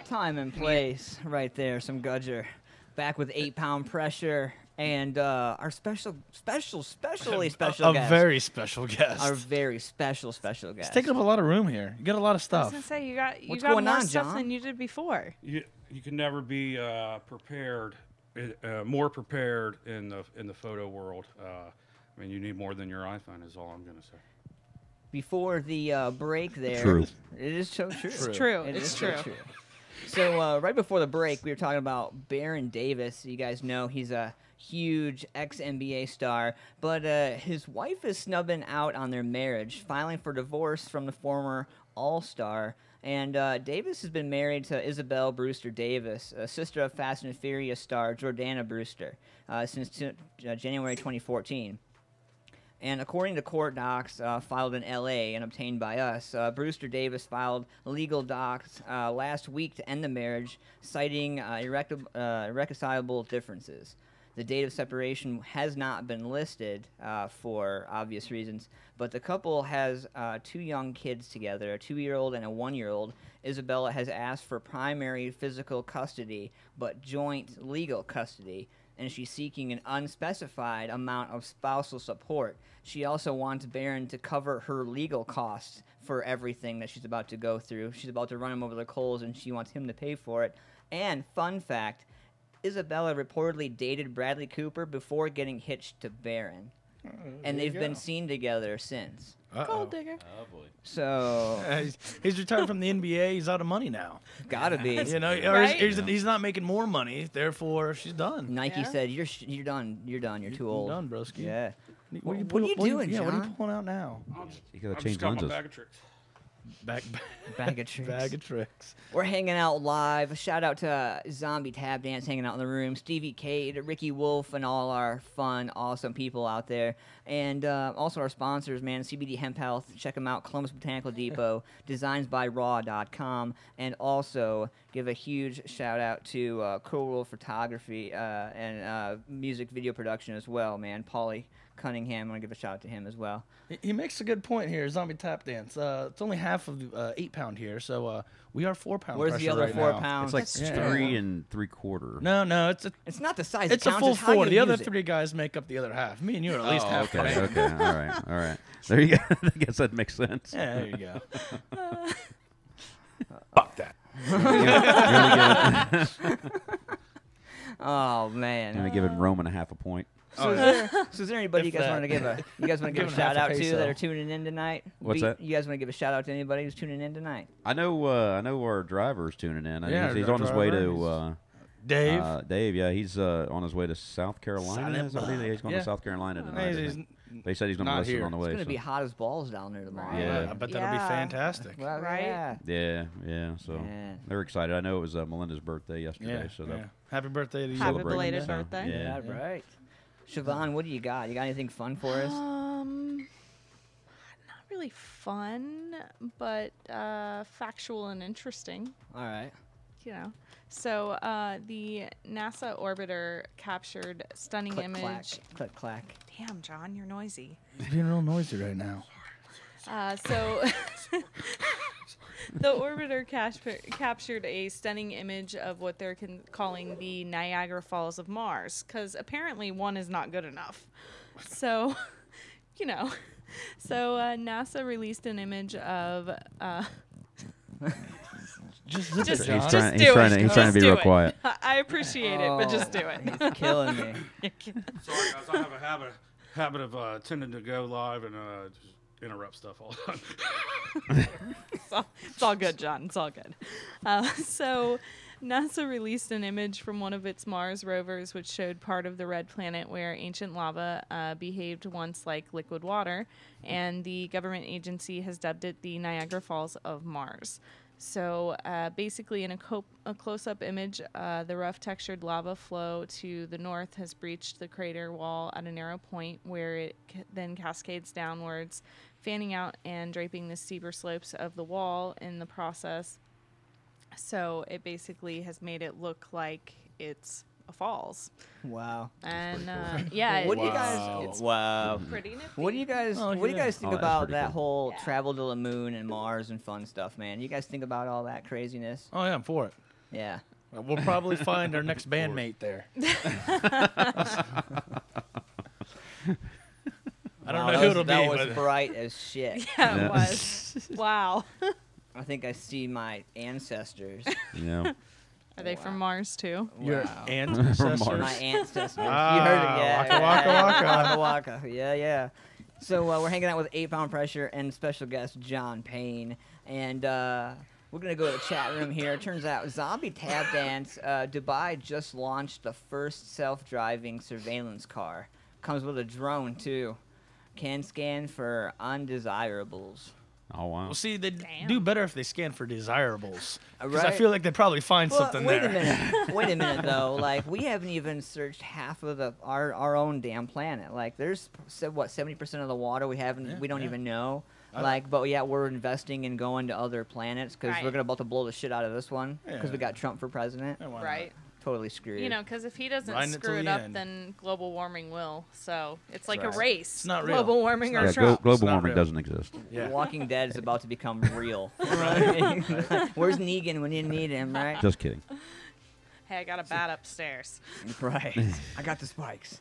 Time and place, right there. Some Gudger. Back with 8 Pound Pressure and our specially special A guest. very special guest. Our very special guest. It's taking up a lot of room here. You got a lot of I was stuff. gonna say you got What's got going more on, stuff John? than you did before. You can never be prepared, more prepared in the photo world. I mean, you need more than your iPhone. Is all I'm gonna say. Before the break there. True. It is so true. It's true. It It's is so true. So right before the break, we were talking about Baron Davis. You guys know he's a huge ex-NBA star, but his wife is snubbing out on their marriage, filing for divorce from the former All-Star. And Davis has been married to Isabel Brewster Davis, a sister of Fast and Furious star Jordana Brewster, since January 2014. And according to court docs filed in L.A. and obtained by us, Brewster Davis filed legal docs last week to end the marriage, citing irreconcilable differences. The date of separation has not been listed for obvious reasons, but the couple has 2 young kids together, a 2-year-old and a 1-year-old. Isabella has asked for primary physical custody, but joint legal custody, and she's seeking an unspecified amount of spousal support. She also wants Barron to cover her legal costs for everything that she's about to go through. She's about to run him over the coals, and she wants him to pay for it. And, fun fact, Isabella reportedly dated Bradley Cooper before getting hitched to Barron. And they've been seen together since. Gold digger. Oh boy. So, He's retired from the NBA. He's out of money now. gotta be. You know, or Right? he's not making more money. Therefore, she's done. Nike Yeah. said, you're done. You're done. You're too old. Done, broski. Yeah. What are you, What are you doing, Yeah, what are you John? pulling out now? You gotta I've change just got my lenses. bag of tricks. Bag Bag of tricks. Bag of tricks. We're hanging out live. Shout out to Zombie Tap Dance hanging out in the room. Stevie Cade, Ricky Wolf, and all our fun, awesome people out there. And also our sponsors, man, CBD Hemp Health. Check them out. Columbus Botanical Depot, designsbyraw.com. And also give a huge shout out to Cool World Photography and music video production as well, man. Paulie Cunningham. I want to give a shout out to him as well. He makes a good point here. Zombie tap dance. It's only half of 8 pound here, so we are 4 pound. Where's the other right 4 now. pounds? It's like 3 3/4. No, it's It's not the size. it's it a counts, full it's how 4. you The other use it. 3 guys make up the other half. Me and you are at least half. Okay, right? okay, all right. There you go. I guess that makes sense. Yeah, there you go. Fuck that. Oh man. Gonna give it Roman a half a point. So is there anybody you If guys want that. to give a Give him shout half out a to peso. that are tuning in tonight? What's that? You guys want to give a shout out to anybody who's tuning in tonight? I know our driver's tuning in. Yeah, He's our on his way driver, to Dave. Dave. Yeah, he's on his way to South Carolina. Silent Is that what he is? He's going Yeah. to South Carolina tonight. I He's think. They said he's going to not listen here. on the It's way. gonna so- be hot as balls down there tomorrow. Yeah. I bet that'll be Yeah. fantastic. Well, Right? yeah. Yeah. So Man. they're excited. I know it was Melinda's birthday yesterday. Yeah, So yeah. that Happy birthday to you. Happy celebrating, belated so, birthday. Yeah. Yeah, right. Siobhan, what do you got? You got anything fun for us? Not really fun, but factual and interesting. All right. You know. So the NASA orbiter captured stunning Click image. clack. Click clack. Damn, John, you're noisy. It's being real noisy right now. So the orbiter captured a stunning image of what they're calling the Niagara Falls of Mars, because apparently one is not good enough. So, you know, NASA released an image of. Just zip Just- it, John. He's just trying. do He's trying it. to. He's trying to Just be do real it. quiet. I appreciate it, but just do it. He's killing me. Sorry, guys. I have a habit of tending to go live and just interrupt stuff all the time. It's all good, John. It's all good. So NASA released an image from one of its Mars rovers, which showed part of the red planet where ancient lava behaved once like liquid water, and the government agency has dubbed it the Niagara Falls of Mars. So basically, in a close-up image, the rough textured lava flow to the north has breached the crater wall at a narrow point where it then cascades downwards, fanning out and draping the steeper slopes of the wall in the process. So it basically has made it look like it's a falls. Wow. And yeah, What do you Wow. guys? it's Wow. pretty nifty. What do you guys? Oh, What do you yeah. guys think Oh, that's about pretty that cool. whole Yeah. travel to the moon and Mars and fun stuff, man? You guys think about all that craziness? Oh yeah, I'm for it. Yeah. We'll probably find our next bandmate there. I don't know who it'll be. That was but bright as shit. Yeah, it was. Wow. I think I see my ancestors. Yeah. Are they from Mars too? your Wow. ancestors. My ancestors. Ah, You heard it, yeah. waka, waka, Waka waka. Yeah, yeah. So we're hanging out with 8 Pound Pressure and special guest John Payne. And we're going to go to the chat room here. It turns out Zombie Tap Dance, Dubai just launched the first self-driving surveillance car. Comes with a drone, too. Can scan for undesirables. Oh wow. Well, see, they'd Damn. do better if they scanned for desirables. Because I Right. feel like they'd probably find Well, something wait there. a minute. Wait a minute, though. Like, we haven't even searched half of our own damn planet. Like, there's, 70% of the water we haven't, we don't even know. Like, but yeah, we're investing in going to other planets because Right. we're gonna about to blow the shit out of this one because Yeah. we got Trump for president. Yeah, why not? Right. Totally screwed. You know, because if he doesn't Riding it screw till it the up, end. then global warming will. So it's like right. a race. It's not real. Global warming It's or not Yeah, Trump. global not warming real. doesn't exist. Yeah. Walking Dead is about to become real. Right? Where's Negan when you need him, right? Just kidding. Hey, I got a bat upstairs. Right. I got the spikes.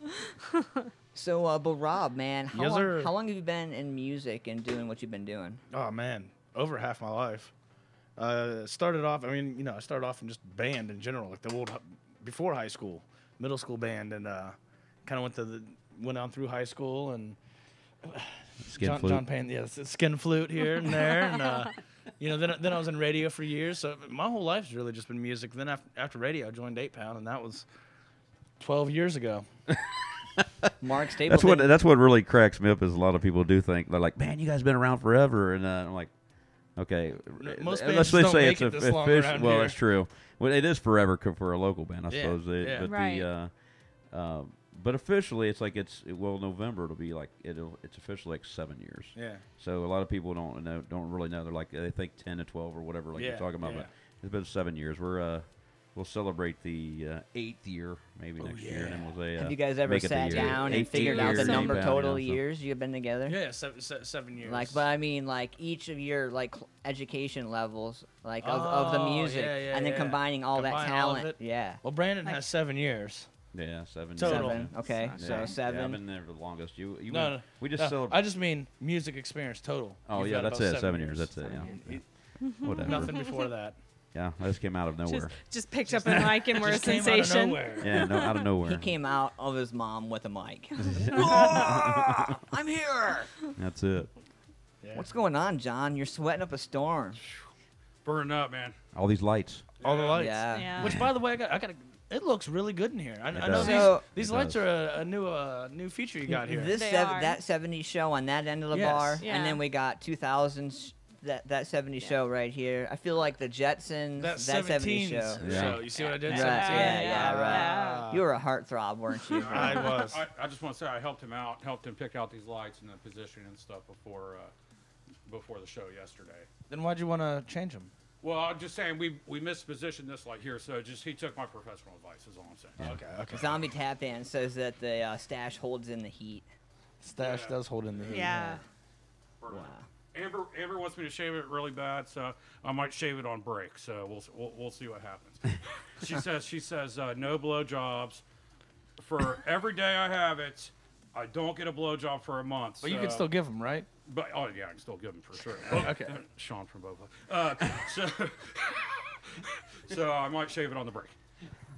So, but Rob, man, Yes, sir. how long have you been in music and doing what you've been doing? Oh man, over half my life. Started off. I mean, I started off in just band in general, like the old before high school, middle school band, and kind of went on through high school and Skin flute. John Payne, yeah, skin flute here and there, and then I was in radio for years. So my whole life's really just been music. Then after radio, I joined 8 Pound, and that was 12 years ago. Mark Stapleton. That's what really cracks me up is a lot of people do think they're like, man, you guys been around forever, and I'm like, okay, Most let's bands don't say make it's it this long around well, here. that's true. Well, it is forever for a local band, I Yeah, suppose. yeah. But Right. but officially, it's like November. It'll be like it's officially like 7 years. Yeah. So a lot of people don't really know. They're like they think 10 to 12 or whatever, like Yeah, you're talking about. yeah. But it's been 7 years. We'll celebrate the 8th year maybe next year, and then we'll say. Have you guys ever make it the sat year. down and 8th figured out year, the eight number pound, total so- years you've been together? Yeah, 7 years. Like, but I mean, like each of your like education levels, like of the Oh, music, yeah, yeah, and then yeah. combining all that Combine all of talent. it. Yeah. Well, Brandon has 7 years. Yeah, 7 Total. years. 7. Okay, Yeah. so Yeah, 7. I've been there the longest. You No, went- no, we just no, celebrate. I just mean music experience total. Oh You've yeah, got that's about it. 7 years. That's it. Yeah. Whatever. Nothing before that. Yeah, I just came out of nowhere. Just picked up a mic and we're a Just came out of sensation. nowhere. Yeah, no, out of nowhere. He came out of his mom with a mic. Ah, I'm here. That's it. Yeah. What's going on, John? You're sweating up a storm. Burning up, man. All these lights. All the lights. Yeah. Yeah. Which, by the way, I got. It looks really good in here. I know does. So- these It lights does. are a new feature you got here. This They are. that 70s show on that end of the Yes. bar, Yeah. and then we got 2000s that 70s show right here. I feel like the Jetsons, that 70s 17s show. Yeah. show. You see what I did? Right, 17? yeah, right. Ah. You were a heartthrob, weren't you? I was. I just want to say I helped him out, helped him pick out these lights and the position and stuff before the show yesterday. Then why'd you want to change them? Well, I'm just saying we mispositioned this light here, so just he took my professional advice. Is all I'm saying. Okay. Zombie Tap Dance says that the stash holds in the heat. Stash Yeah. does hold in the heat. Yeah. Burning Wow. up. Amber wants me to shave it really bad, so I might shave it on break. So we'll see what happens. she says no blowjobs for every day I have it. I don't get a blowjob for a month. But you so- can still give them, right? But oh yeah, I can still give them for sure. Okay. Sean from Boba. So I might shave it on the break.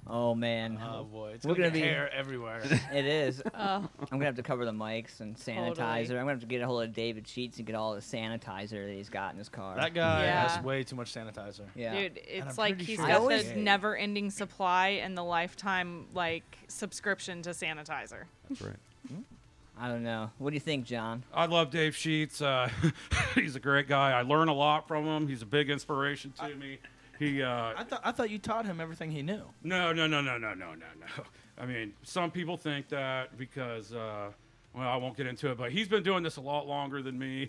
Oh man, Oh boy, it's We're gonna gonna be be- hair everywhere. it is. Oh, I'm gonna have to cover the mics and sanitizer. Totally. I'm gonna have to get a hold of David Sheets and get all the sanitizer that he's got in his car. That guy Yeah. has way too much sanitizer. yeah. dude, I'm it's like pretty he's sure got it's the gay. never-ending supply and the lifetime subscription to sanitizer. That's right. I don't know. What do you think, John? I love Dave Sheets. He's a great guy. I learn a lot from him. He's a big inspiration to me. He I thought you taught him everything he knew. no. I mean, some people think that because well, I won't get into it, but he's been doing this a lot longer than me,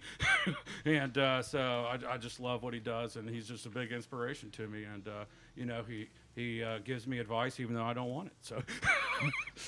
and so I just love what he does, and he's just a big inspiration to me. And he gives me advice even though I don't want it. So.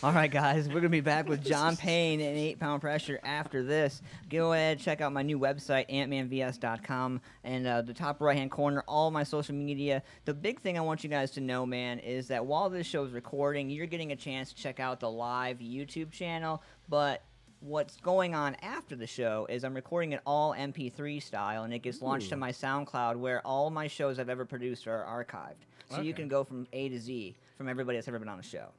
All right, guys, we're going to be back with John Payne and 8 Pound Pressure after this. Go ahead, check out my new website, antmanvs.com, and the top right-hand corner, all my social media. The big thing I want you guys to know, man, is that while this show is recording, you're getting a chance to check out the live YouTube channel, but what's going on after the show is I'm recording it all MP3 style, and it gets launched to my SoundCloud, where all my shows I've ever produced are archived. So you can go from A to Z from everybody that's ever been on a show.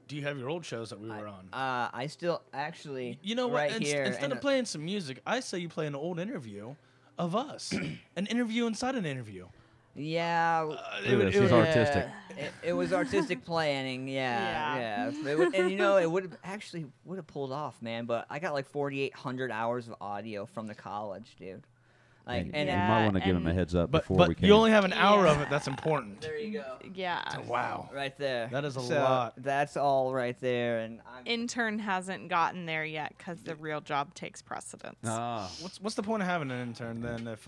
Do you have your old shows that we were on? I still actually, You know what? right here. Instead of playing some music, I say you play an old interview of us. An interview inside an interview. Yeah. This is artistic. It was artistic planning, yeah. It would, and it would have pulled off, man. But I got like 4,800 hours of audio from the college, dude. Like, and you might want to give him a heads up before we But can. you only have an hour of it. That's important. there you go. Yeah. Wow. Right there. That is a So lot. That's all right there, and Intern hasn't gotten there yet because the real job takes precedence. What's the point of having an intern then if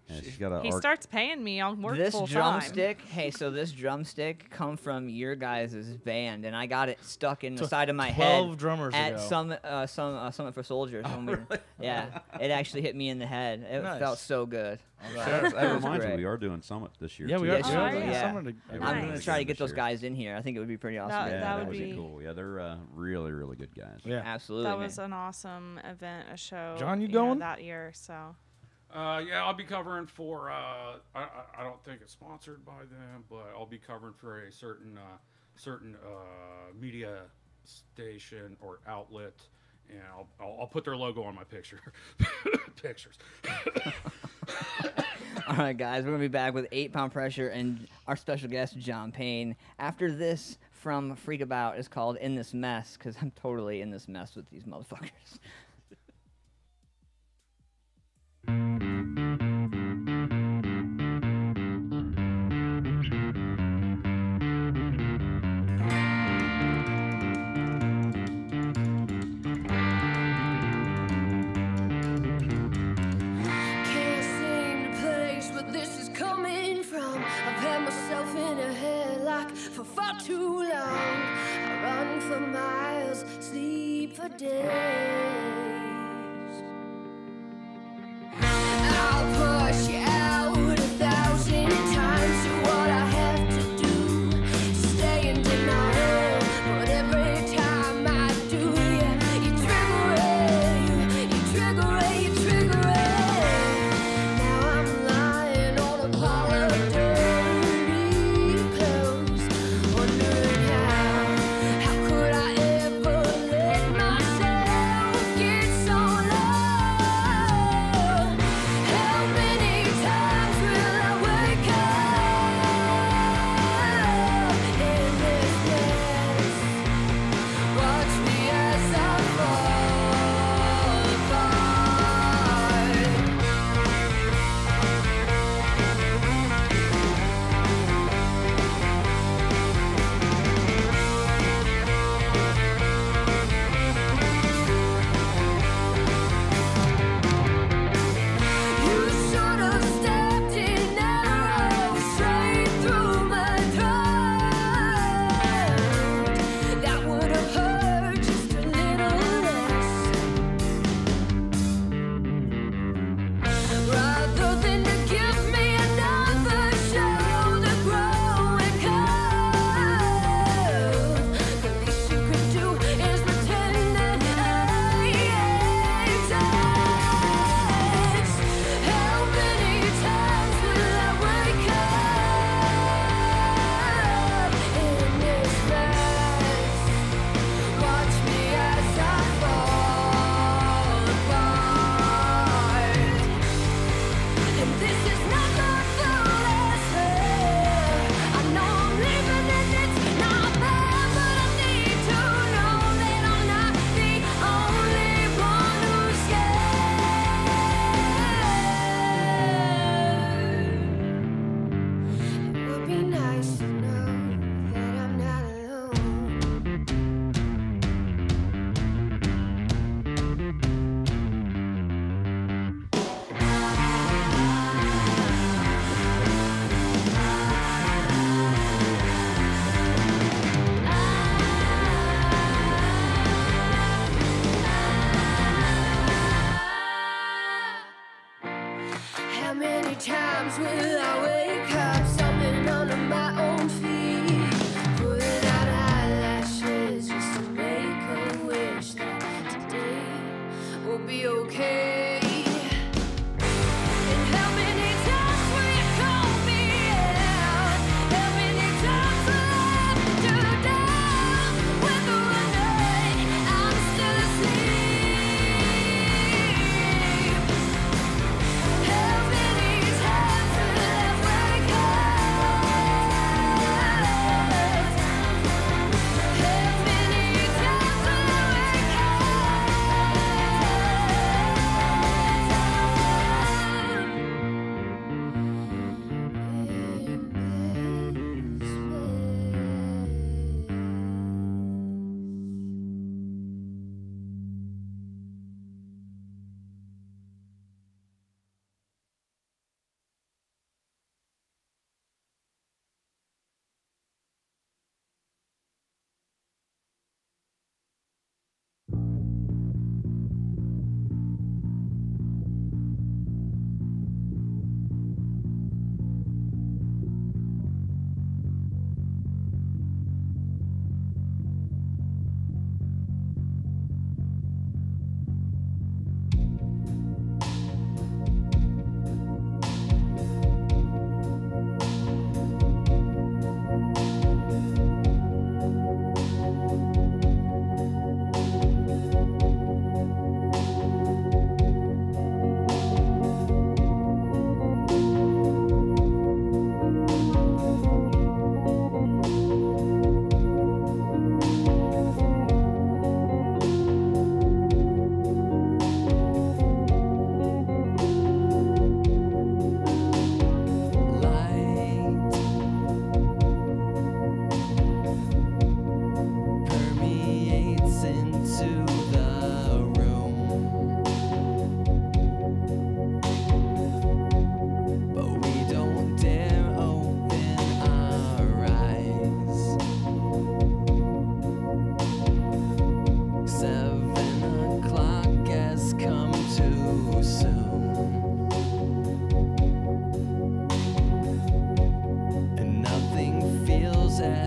yeah, she's got He starts paying me. I'll work this full drumstick, hey, so this drumstick come from your guys' band, and I got it stuck in the side of my head 12 drummers at ago. Summit for Soldiers. Yeah, it actually hit me in the head. It Nice. felt so good. That was reminds me, great. we are doing Summit this year. Yeah, we too. are. Yes, we you are are, doing yeah. summer to- I'm Nice. gonna try to get This those year. guys in here. I think it would be pretty awesome. That- Yeah, that that would would be be- cool. Yeah, they're really, really good guys. Yeah. Absolutely. That man. was an awesome event, a show. John, you know, going? that year? So Yeah, I'll be covering for. I don't think it's sponsored by them, but I'll be covering for a certain media station or outlet, and I'll put their logo on my pictures. All right, guys, we're going to be back with 8 Pound Pressure and our special guest, John Payne. After this, from Freak About, is called In This Mess, because I'm totally in this mess with these motherfuckers. Can't seem to place where this is coming from. I've had myself in a headlock for far too long. I run for miles, sleep for days. I'll push you out 1,000 times to what I have to do. Stay in denial, but every time I do, you trigger it, you trigger it, you trigger it. Now I'm lying on a pile of dirty clothes, wondering how could I ever let myself get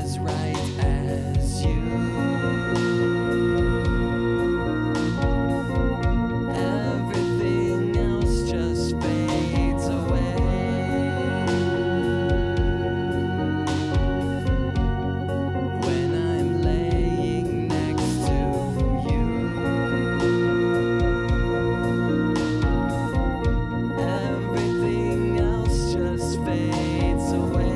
as right as you. Everything else just fades away. When I'm laying next to you, everything else just fades away.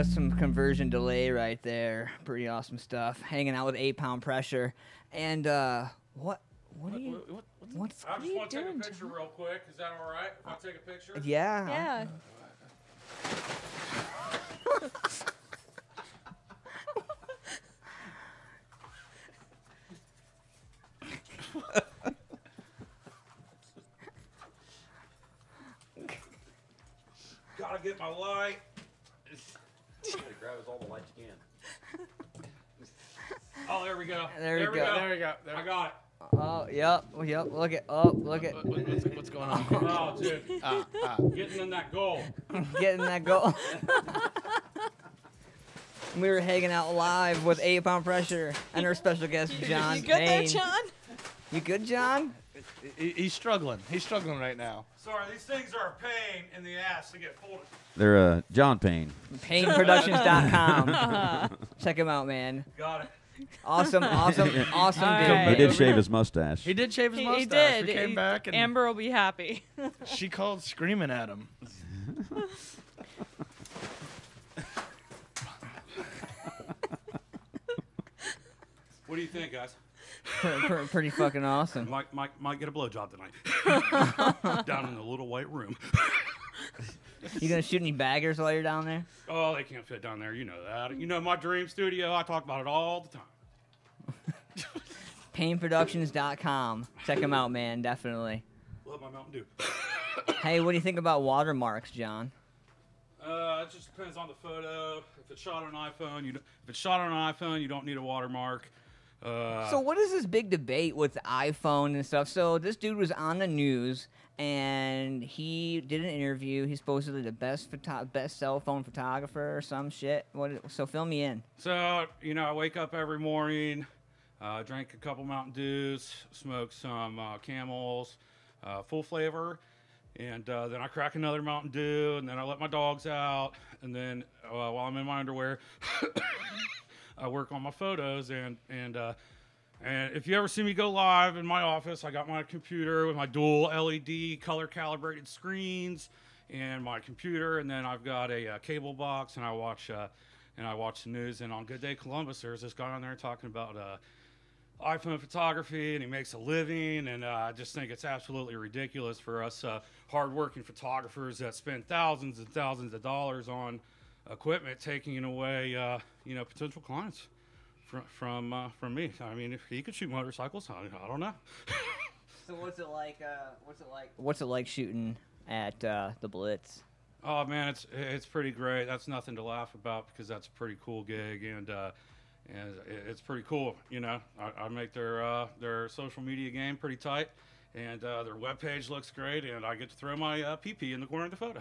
That's some conversion delay right there. Pretty awesome stuff. Hanging out with 8 Pound Pressure. And what are you? What's I just want to take a doing, picture real quick. Is that all right? If I take a picture? Yeah. Yeah. Gotta get my light. Grab us all the lights you can. Oh, there we go. There we go. There we go. There. I got it. Oh, yep. Look at. What's going on? Oh, dude. Getting in that goal. Getting that goal. We were hanging out live with 8 Pound Pressure and our special guest John You good there, Payne. John? You good, John? He's struggling. He's struggling right now. Sorry, these things are a pain in the ass to get folded. They're John Payne. PayneProductions.com. Check him out, man. Got it. Awesome All dude. right. He did shave his mustache. He did shave his He mustache. did. We came back and Amber will be happy. she called screaming at him. What do you think, guys? Pretty fucking awesome. Might get a blowjob tonight. Down in the little white room. You gonna shoot any baggers while you're down there? Oh, they can't fit down there. You know that. You know my dream studio. I talk about it all the time. PayneProductions.com. Check him out, man. Definitely. Love my Mountain Dew. Hey, what do you think about watermarks, John? It just depends on the photo. If it's shot on an iPhone, you don't need a watermark. So what is this big debate with the iPhone and stuff? So this dude was on the news and he did an interview. He's supposedly the best cell phone photographer or some shit. So fill me in. So I wake up every morning, drink a couple Mountain Dews, smoke some Camels, full flavor, and then I crack another Mountain Dew, and then I let my dogs out, and then while I'm in my underwear, I work on my photos, and if you ever see me go live in my office, I got my computer with my dual LED color calibrated screens and my computer, and then I've got a cable box, and I watch the news. And on Good Day Columbus, there's this guy on there talking about iPhone photography, and he makes a living, and I just think it's absolutely ridiculous for us hardworking photographers that spend thousands and thousands of dollars on equipment taking away potential clients from me. I mean, if he could shoot motorcycles, I don't know. So what's it like shooting at the Blitz? Oh man, it's pretty great. That's nothing to laugh about because that's a pretty cool gig, and it's pretty cool. I make their social media game pretty tight, and their webpage looks great, and I get to throw my pee-pee in the corner of the photo.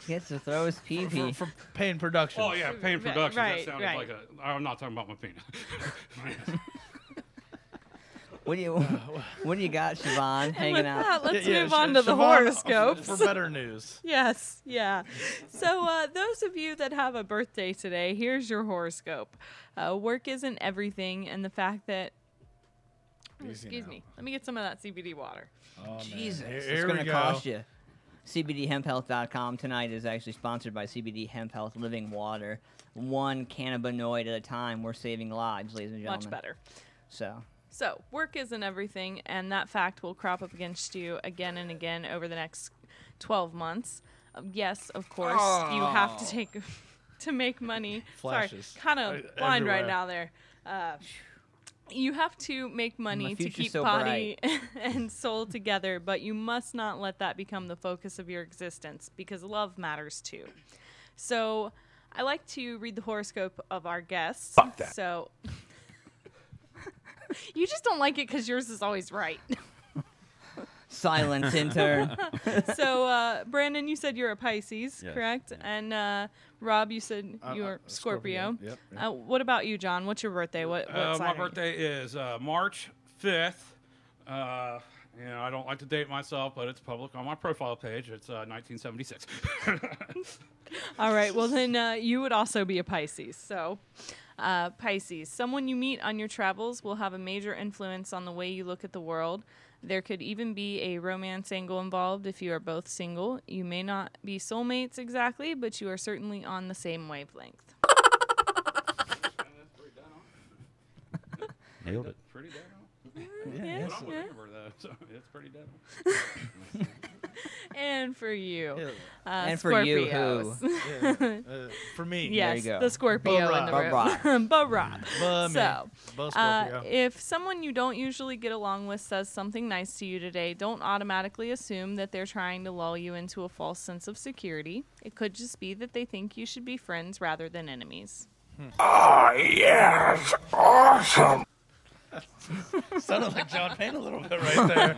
He gets to throw his pee-pee. For Payne Productions. Oh yeah, Payne Productions. Right, That sounded right. like I'm not talking about my penis. What do you got, Siobhan, And hanging with out? that, let's Yeah, move on to the Siobhan, horoscopes. For better news. Yes, yeah. So those of you that have a birthday today, here's your horoscope. Work isn't everything, and the fact that excuse me, let me get some of that CBD water. Oh, Jesus, man. it's Here going we to go. cost you. CBDHempHealth.com tonight is actually sponsored by CBD Hemp Health Living Water. One cannabinoid at a time. We're saving lives, ladies and gentlemen. Much better. So, Work isn't everything, and that fact will crop up against you again and again over the next 12 months. Yes, of course, you have to take to make money. Flashes. Sorry, kind of blind right everywhere. now there. You have to make money to future's keep so body and soul together, but you must not let that become the focus of your existence because love matters too. So I like to read the horoscope of our guests. Fuck that. So you just don't like it because yours is always right. silence intern. So Brandon, you said you're a Pisces, Yes, correct? yeah. And Rob, you said you're Scorpio. Yep. What about you, John? What's your birthday? What sign My are you? birthday is March 5th. I don't like to date myself, but it's public on my profile page. It's 1976. All right. Well, then you would also be a Pisces. So, Pisces, someone you meet on your travels will have a major influence on the way you look at the world. There could even be a romance angle involved if you are both single. You may not be soulmates exactly, but you are certainly on the same wavelength. Nailed it. Pretty dead on. Yes, I'm yeah. looking for that, so it's pretty dead. And for you, And for you, Scorpios. Yeah. For me. Yes, you go. the Scorpio in the Ba-Rob. room. Ba-Rob. Ba me. So, Ba Scorpio. if someone you don't usually get along with says something nice to you today, don't automatically assume that they're trying to lull you into a false sense of security. It could just be that they think you should be friends rather than enemies. Sounded like John Payne a little bit right there.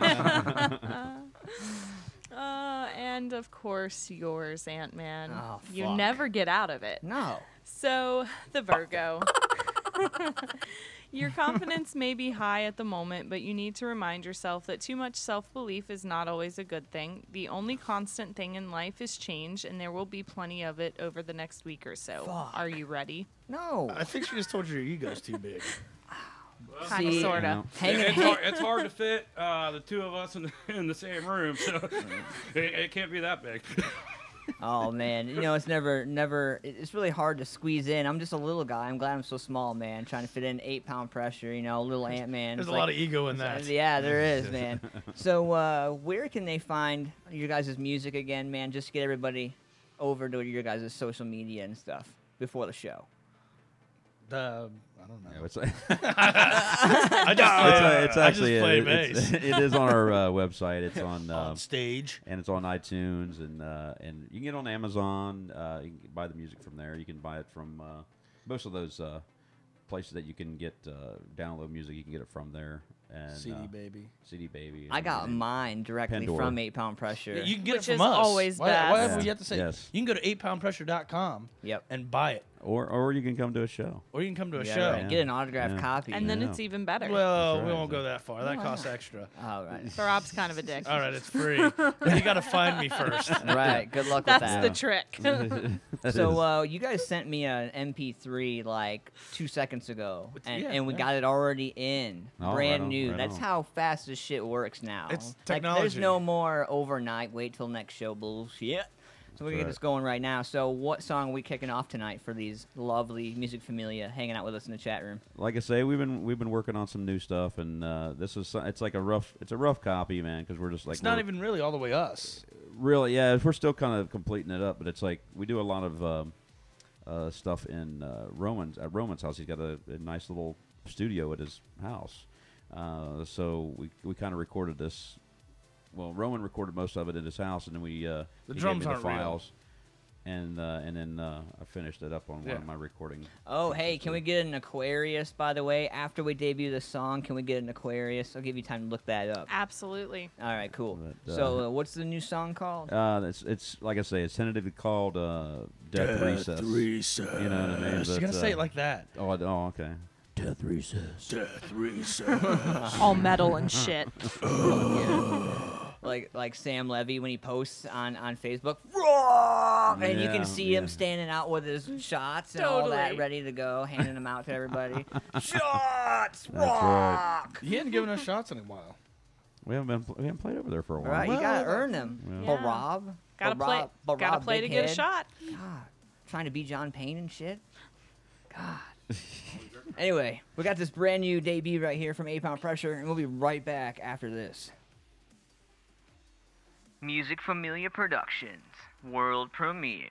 And of course, yours, Antman. Oh, You fuck. never get out of it. No. So, the Virgo. Your confidence may be high at the moment, but you need to remind yourself that too much self-belief is not always a good thing. The only constant thing in life is change, and there will be plenty of it over the next week or so. Fuck. Are you ready? No. I think she just told you your ego's too big. Kind of, See, sort Yeah. of. It's hard to fit the two of us in the same room, so it can't be that big. Oh man, you know it's never. It's really hard to squeeze in. I'm just a little guy. I'm glad I'm so small, man. Trying to fit in 8-pound pressure. You know, little Ant-Man. There's It's a lot of ego in that. Yeah, there is, man. So where can they find your guys' music again, man? Just get everybody over to your guys' social media and stuff before the show. I don't know. Yeah, it's, I actually just play bass. it is on our website. It's on on stage. and it's on iTunes and you can get it on Amazon. You can buy the music from there. You can buy it from most of those places that you can get download music. You can get it from there. And CD Baby. CD Baby. I got and mine directly Pandora. from 8-Pound Pressure. Yeah, you can get Which it from is us. always Why best. would you have to say? Yes. You can go to 8poundpressure.com Yep. and buy it, or you can come to a show. or you can come to a Yeah, show. right. Get an autographed Yeah. copy. And then Yeah. it's even better. Well, That's we right. won't go that far. That costs extra. All right. Rob's kind of a dick. All right, it's free. You got to find me first. Right. Good luck That's with that. the trick. That So you guys sent me an MP3 like 2 seconds ago, and we got it already in, Oh, brand right on, new. right That's on. how fast this shit works now. It's Like, there's technology. no more overnight, wait till next show bullshit. So we're gonna get right. this going right now. So what song are we kicking off tonight for these lovely Music Familia hanging out with us in the chat room? Like I say, we've been working on some new stuff, and this is it's like a rough copy, man, because we're just like It's not we're- even really all the way us. really, yeah, we're still kind of completing it up, but it's like we do a lot of stuff in Roman's house. He's got a nice little studio at his house, so we kind of recorded this. Well, Roman recorded most of it at his house, and then he The gave drums me the aren't real. files, and then I finished it up on one of my recording. Oh, hey, can we get an Aquarius, by the way? After we debut the song, can we get an Aquarius? I'll give you time to look that up. Absolutely. All right, cool. But, So what's the new song called? It's like I say, it's tentatively called Death Recess. You know what I mean? You're But, gonna say it like that. oh, okay. Death Recess. Death Recess. All metal and shit. Like Sam Levy when he posts on Facebook, "Roar!" and you Yeah, can see him yeah. standing out with his shots and all that, Totally. ready to go, handing them out to everybody. Shots, That's right. rock! He hadn't given us shots in a while. We haven't played over there for a while. Right, you gotta Well, earn them. Yeah. But Rob, Gotta but play. Rob- but Gotta Rob, play to big get a head. shot. God, trying to be John Payne and shit. God. Anyway, we got this brand new debut right here from 8-Pound Pressure, and we'll be right back after this. Music Familia Productions world premiere.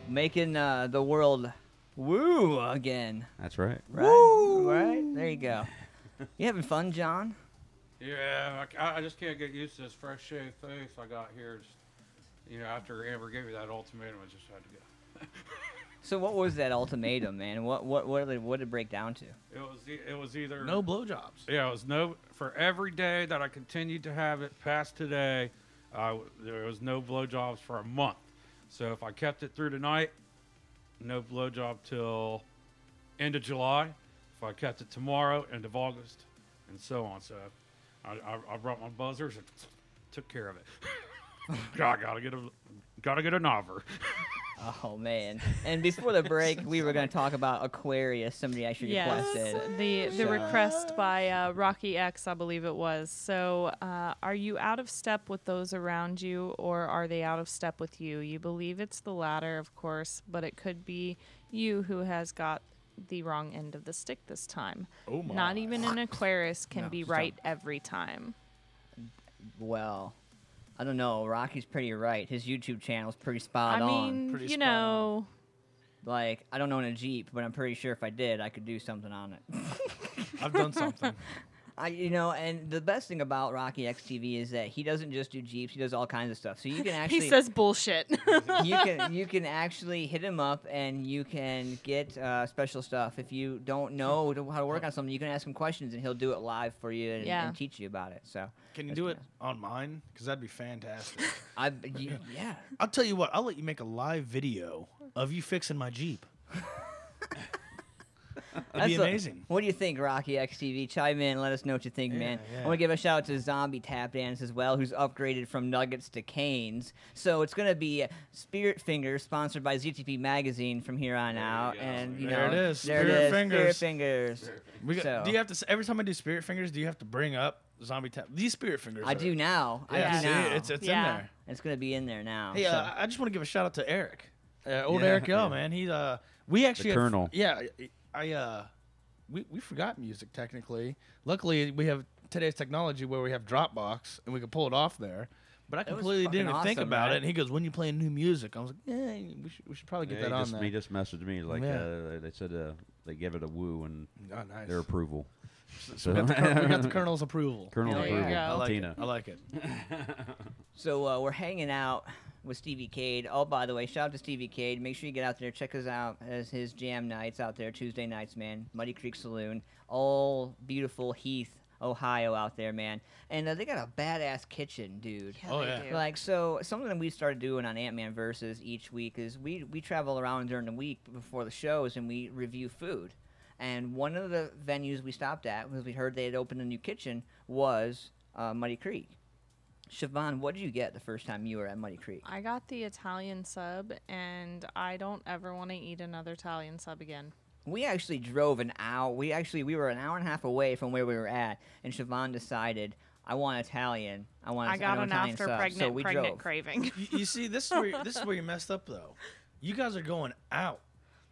making the world woo again. That's right. Right? Right? There you go. You having fun, John? Yeah, I just can't get used to this fresh shaved face I got here. Just, after Amber gave me that ultimatum, I just had to go. So what was that ultimatum, man? What did it break down to? It was either No blowjobs. Yeah, it was no for every day that I continued to have it past today. There was no blowjobs for a month. So if I kept it through tonight, no blowjob till end of July. If I kept it tomorrow, end of August, and so on. So I brought my buzzers and took care of it. gotta get a nover. Oh man! And before the break, we were going to talk about Aquarius. Somebody actually requested. The request by Rocky X, I believe it was. So, are you out of step with those around you, or are they out of step with you? You believe it's the latter, of course, but it could be you who has got the wrong end of the stick this time. Oh my. Not even an Aquarius can No, be stop. right every time. Well, I don't know. Rocky's pretty right. His YouTube channel's pretty spot I on. mean, Pretty you spot on. know, Like, I don't own a Jeep, but I'm pretty sure if I did, I could do something on it. I've done something. And the best thing about Rocky XTV is that he doesn't just do Jeeps; he does all kinds of stuff. So you can actually he says bullshit. you can actually hit him up and you can get special stuff. If you don't know how to work on something, you can ask him questions and he'll do it live for you and, Yeah. and teach you about it. So Can you do it on mine? Because that'd be fantastic. yeah. I'll tell you what. I'll let you make a live video of you fixing my Jeep. That'd be amazing. What do you think, Rocky XTV? Chime in, let us know what you think, man. yeah. I want to give a shout out to Zombie Tap Dance as well, who's upgraded from Nuggets to Canes. So it's going to be Spirit Fingers, sponsored by ZTP Magazine from here on out. go. And you There know, it is. There it Spirit is. Fingers. Spirit Fingers. So- Do you have to every time I do Spirit Fingers? Do you have to bring up Zombie Tap? These Spirit Fingers. I do now. Yeah, I do see, now. it's in Yeah. there. It's going to be in there now. Hey, so. I just want to give a shout out to Eric, old Yeah, Eric Yo, yeah. man. He we actually had- Colonel. Yeah, we forgot music technically. Luckily, we have today's technology where we have Dropbox and we can pull it off there. But I That was completely fucking didn't even think awesome, about right? it. And he goes, "When you playing new music?" I was like, "Yeah, we should probably get that on there." He just messaged me like Yeah. they said they gave it a woo and Oh, nice. their approval. So we got the Colonel's approval. Colonel's There you approval. go. I like Tina. it. I like it. So we're hanging out with Stevie Cade. Oh, by the way, shout out to Stevie Cade. Make sure you get out there. Check us out as his jam nights out there, Tuesday nights, man. Muddy Creek Saloon. All beautiful Heath, Ohio out there, man. And they got a badass kitchen, dude. Oh, yeah. Like, so something that we started doing on Antman Verses each week is we travel around during the week before the shows and we review food. And one of the venues we stopped at, because we heard they had opened a new kitchen, was Muddy Creek. Siobhan, what did you get the first time you were at Muddy Creek? I got the Italian sub, and I don't ever want to eat another Italian sub again. We actually drove an hour. We were an hour and a half away from where we were at, and Siobhan decided, I want Italian. I got an Italian after sub. pregnant So we pregnant drove. craving. You see, this is where you messed up though. You guys are going out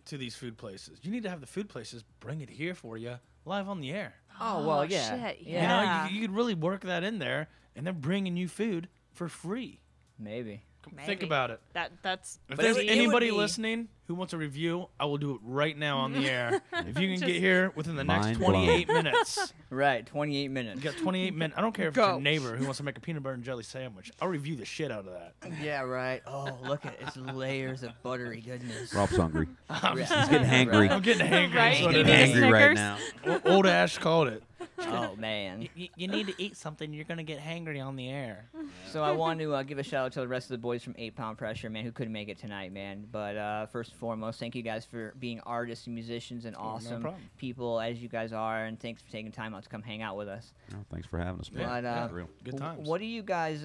to these food places. You need to have the food places bring it here for you live on the air. Oh, well, yeah. Shit, Yeah. You know, yeah. you could really work that in there, and they're bringing you food for free. Maybe. Think Maybe. about it. That's If But there's it would anybody be- listening who wants a review, I will do it right now on the air. If you can Just- get here within the next Mind blown. 28 minutes. Right, 28 minutes. You got 28 minutes. I don't care if it's Go. your neighbor who wants to make a peanut butter and jelly sandwich. I'll review the shit out of that. Yeah, right. Oh, look at it. It's layers of buttery goodness. Rob's hungry. I'm, Yeah. He's getting hangry. I'm getting hangry. Right? is what You it need a is. Hangry right Snickers? now. Old Ash called it. Oh, man. You need to eat something. You're going to get hangry on the air. So I want to give a shout out to the rest of the boys from 8 Pound Pressure, man, who couldn't make it tonight, man. But first and foremost, thank you guys for being artists and musicians and awesome problem. people as you guys are, and thanks for taking time out to come hang out with us. Oh, thanks for having us, man. But, yeah, Real. good times. What do you guys?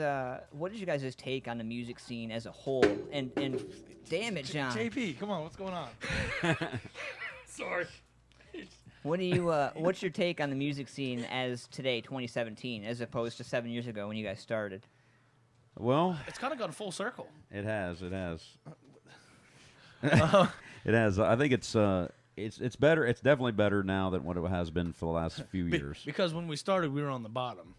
What is you guys' take on the music scene as a whole? And damn it, John. JP, come on. What's going on? Sorry. What do you? What's your take on the music scene as today, 2017, as opposed to 7 years ago when you guys started? Well, It's kind of gone full circle. it has. It has. It has. I think it's better. It's definitely better now than what it has been for the last few years. Because when we started, we were on the bottom.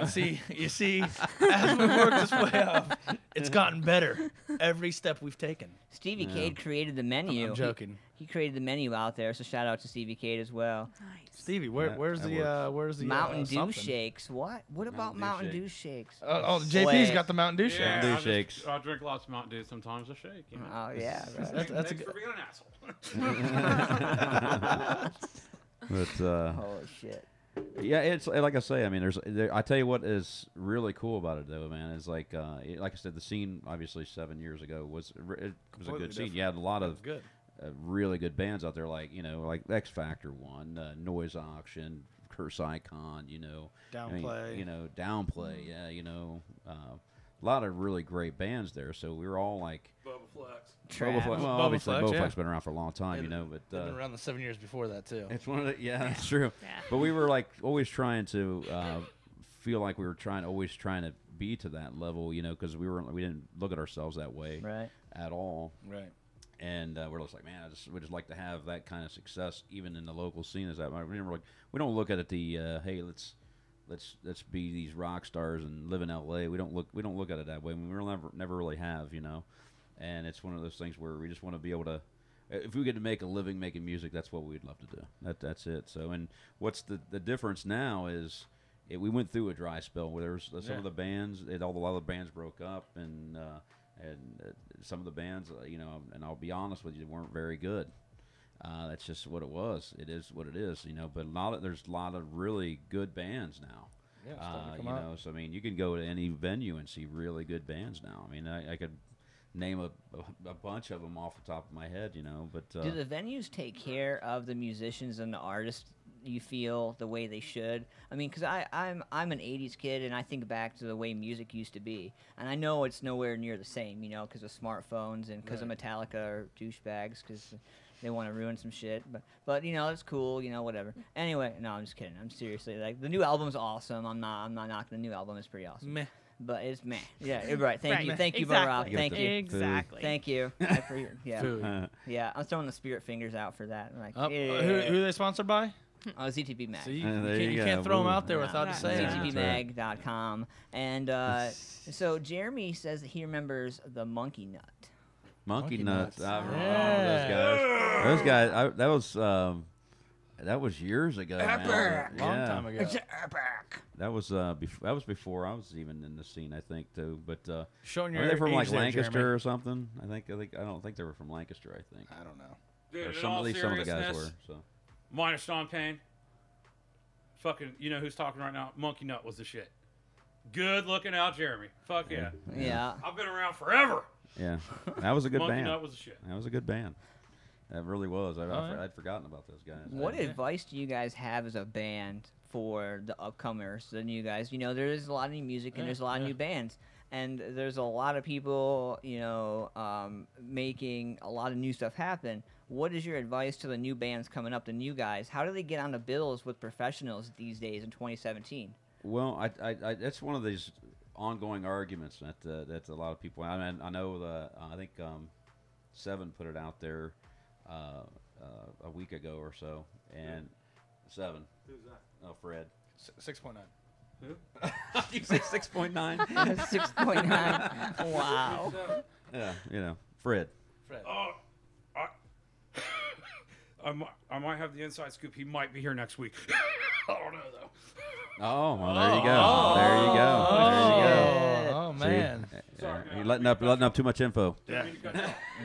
See, you see, as we work this way up, it's gotten better every step we've taken. Stevie Cade created the menu. I'm joking. He created the menu out there, so shout out to Stevie Cade as well. Nice. Stevie, where's the Mountain Dew something? shakes. What? What about Mountain Dew shakes? Oh, JP's got the Mountain Dew shake. Yeah, Mountain Dew shakes. I drink lots of Mountain Dew. Sometimes a shake. You know? Oh yeah. Right. That's a Thanks good. for being an asshole. But Holy shit. yeah, it's like I say. I mean, I tell you what is really cool about it, though, man. Is like I said, the scene obviously 7 years ago was a Completely good scene. different. You had a lot It of was good. really good bands out there, like like X Factor one, Noise Auction, Curse Icon, Downplay. Downplay, yeah, a lot of really great bands there. So we were all like, Bubba Flex. Bubba Flex. Well, Bubba obviously, Flex, Bubba yeah. Flex been around for a long time, but They've been around the 7 years before that too. it's one of the that's true. Yeah. But we were like always trying to feel like we were always trying to be to that level, because we didn't look at ourselves that way Right. at all. Right. And we're just like, man, we just like to have that kind of success, even in the local scene. As that we don't look at it hey, let's be these rock stars and live in L.A. We don't look at it that way. I mean, we'll never really have, And it's one of those things where we just want to be able to, if we get to make a living making music, that's what we'd love to do. That's it. So, and what's the difference now is, we went through a dry spell where there was some of the bands, a lot of the bands broke up, and some of the bands, and I'll be honest with you, weren't very good. That's just what it was. It is what it is, But there's a lot of really good bands now. Yeah, it's starting to come out. So I mean, you can go to any venue and see really good bands now. I mean, I could name a bunch of them off the top of my head, But Do the venues take care of the musicians and the artists? You feel the way they should? I mean, because I'm an '80s kid, and I think back to the way music used to be, and I know it's nowhere near the same, because of smartphones and because of Metallica or douchebags, because they want to ruin some shit. But it's cool, whatever. Anyway, no, I'm just kidding. I'm seriously like the new album's awesome. I'm not knocking the new album. It's pretty awesome. Meh. But it's meh. Yeah, you're right. Thank you, Exactly. Rob. Thank you. Exactly. Thank you. Yeah, Food. yeah. I'm throwing the spirit fingers out for that. Like, Oh, yeah. who are they sponsored by? ZTP Mag. So there you you can't go. throw them Ooh. out there without Yeah. saying Yeah. it. ZTPmag.com. And so Jeremy says that he remembers the Monkey Nut. Monkey Monkey Nuts. Nuts. I remember Yeah. those guys. That was years ago. Man. Long Yeah. time ago. epic. That was before I was even in the scene, I think, too. But Showing your are they from like age there, Lancaster Jeremy. or something? I don't think they were from Lancaster. I think. I don't know. Dude, Or in some all at least some of the guys seriousness, were. So. Minor Sean Payne. Fucking, you know who's talking right now? Monkey Nut was the shit. Good looking out, Jeremy. Fuck yeah. Yeah. I've been around forever. Yeah, that was a good Monkey band. Nut was the shit. That was a good band. That really was. yeah. I'd forgotten about those guys. What Yeah. advice do you guys have as a band for the upcomers, the new guys? There is a lot of new music and there's a lot of new bands. And there's a lot of people, making a lot of new stuff happen. What is your advice to the new bands coming up, the new guys? How do they get on the bills with professionals these days in 2017? Well, I that's one of these ongoing arguments that a lot of people. I mean, I know I think Seven put it out there a week ago or so, and Seven. Who's that? Oh, Fred. 6.9. You say 6.9? 6.9. Wow. Yeah, Fred. Oh, I might have the inside scoop. He might be here next week. I don't know though. Oh, well, there you go. There you go. There you go. Oh man. Sorry, You're letting up too much info. Yeah.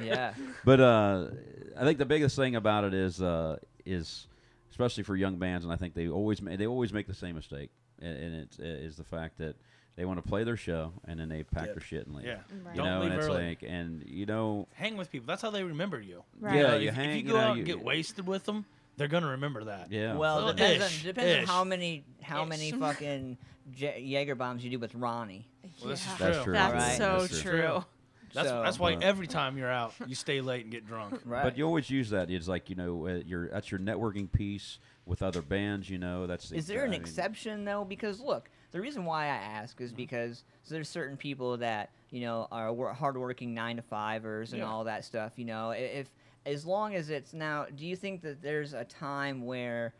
Yeah. But I think the biggest thing about it is especially for young bands, and I think they always make the same mistake, and it is the fact that they want to play their show and then they pack their shit and leave. Yeah. Right. You Don't know, leave and it's early. like, and you know, Hang with people. That's how they remember you. Right. Yeah, If hang. you go out and get wasted with them, they're gonna remember that. Yeah. Well, Well, it depends, ish, depends on ish. how many fucking Jaeger bombs you do with Ronnie. Well, this is Yeah. That's true. true. That's Right. so That's true. That's why But- every time you're out, you stay late and get drunk. Right. But you always use that. It's like, that's your networking piece with other bands. That's. Is there an I mean, exception though? Because look, the reason why I ask is because there's certain people that are hardworking 9-to-5ers and Yeah. all that stuff. If as long as it's now, do you think that there's a time where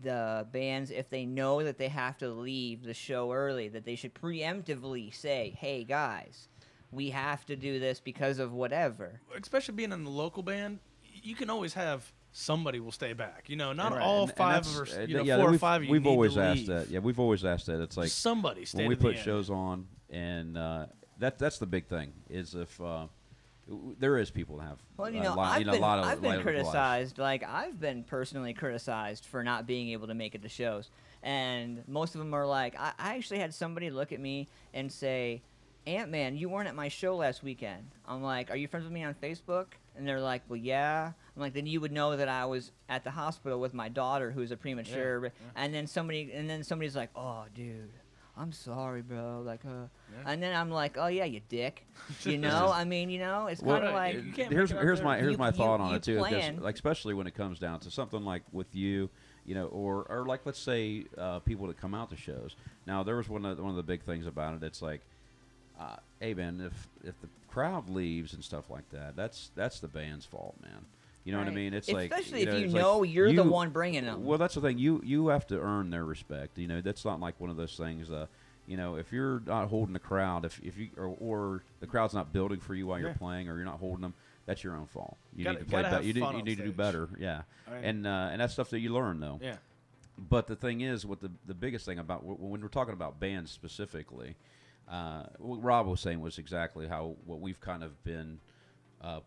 the bands, if they know that they have to leave the show early, that they should preemptively say, "Hey guys, we have to do this because of whatever." Especially being in the local band, you can always have somebody will stay back. You know, not Right, all and five that's- of us, yeah, 4 or we've- 5 of you We've need always to asked leave. that. Yeah, we've always asked that. It's like Somebody stay when to we the put end. shows on, and that's the big thing is if there is people that have Well, a lot, I've a been, lot of I've been lives. criticized. Like, I've been personally criticized for not being able to make it to shows. And most of them are like, I actually had somebody look at me and say, "Antman, you weren't at my show last weekend." I'm like, "Are you friends with me on Facebook?" And they're like, "Well, yeah." I'm like, "Then you would know that I was at the hospital with my daughter who's a premature." And then somebody's like, "Oh, dude, I'm sorry, bro." Like, and then I'm like, "Oh yeah, you dick." You know, I mean, it's kind of like here's my thought on you it too, because plan. like especially when it comes down to something like with you, or like let's say people that come out to shows. Now there was one of the big things about it. It's like, hey man, if the crowd leaves and stuff like that, that's the band's fault, man. You know what I Right. mean? It's Especially like if you it's know like you're the one bringing them. Well, that's the thing. You have to earn their respect. That's not like one of those things. If you're not holding the crowd, if you or the crowd's not building for you while you're playing, or you're not holding them, that's your own fault. You need to play better. You need to do better. Yeah, and that's stuff that you learn though. Yeah. But the thing is, what the biggest thing about when we're talking about bands specifically, what Rob was saying was exactly what we've kind of been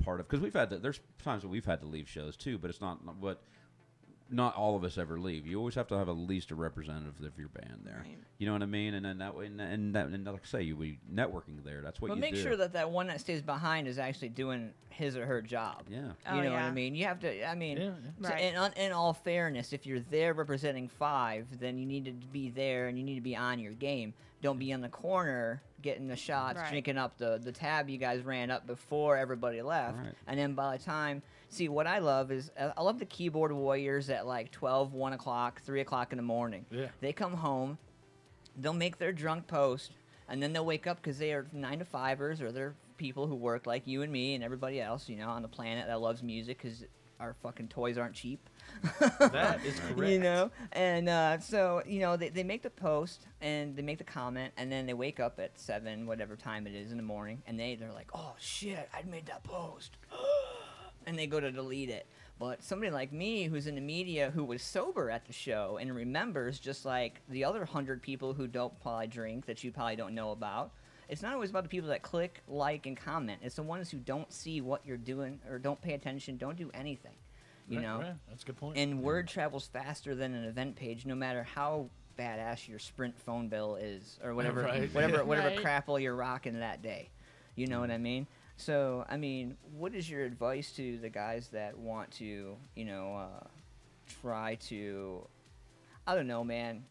part of, because there's times when we've had to leave shows too, but it's not all of us ever leave. You always have to have at least a representative of your band there. Right. You know what I mean? And then that way, and like I say, you be networking there. That's what But you make do. sure that one that stays behind is actually doing his or her job. Yeah. You Oh, know what yeah. I mean? You have to. I mean, so Right. in all fairness, if you're there representing 5, then you need to be there and you need to be on your game. Don't be in the corner getting the shots, Right. drinking up the tab you guys ran up before everybody left, Right. and then by the time. See, what I love is I love the keyboard warriors at like 12, 1 o'clock, 3 o'clock in the morning. Yeah. They come home, they'll make their drunk post, and then they'll wake up because they are 9-to-5ers, or they're people who work like you and me and everybody else, on the planet that loves music because our fucking toys aren't cheap. That is correct. And so, they make the post and they make the comment, and then they wake up at 7, whatever time it is in the morning, and they're like, "Oh shit, I made that post." And they go to delete it. But somebody like me, who's in the media, who was sober at the show and remembers, just like the other 100 people who don't probably drink that you probably don't know about, it's not always about the people that click, like, and comment. It's the ones who don't see what you're doing or don't pay attention, don't do anything. You know? Right. That's a good point. And word travels faster than an event page, no matter how badass your Sprint phone bill is, or whatever, Right. whatever Right. crapple you're rocking that day. You know what I mean? So, I mean, what is your advice to the guys that want to, try to, I don't know, man,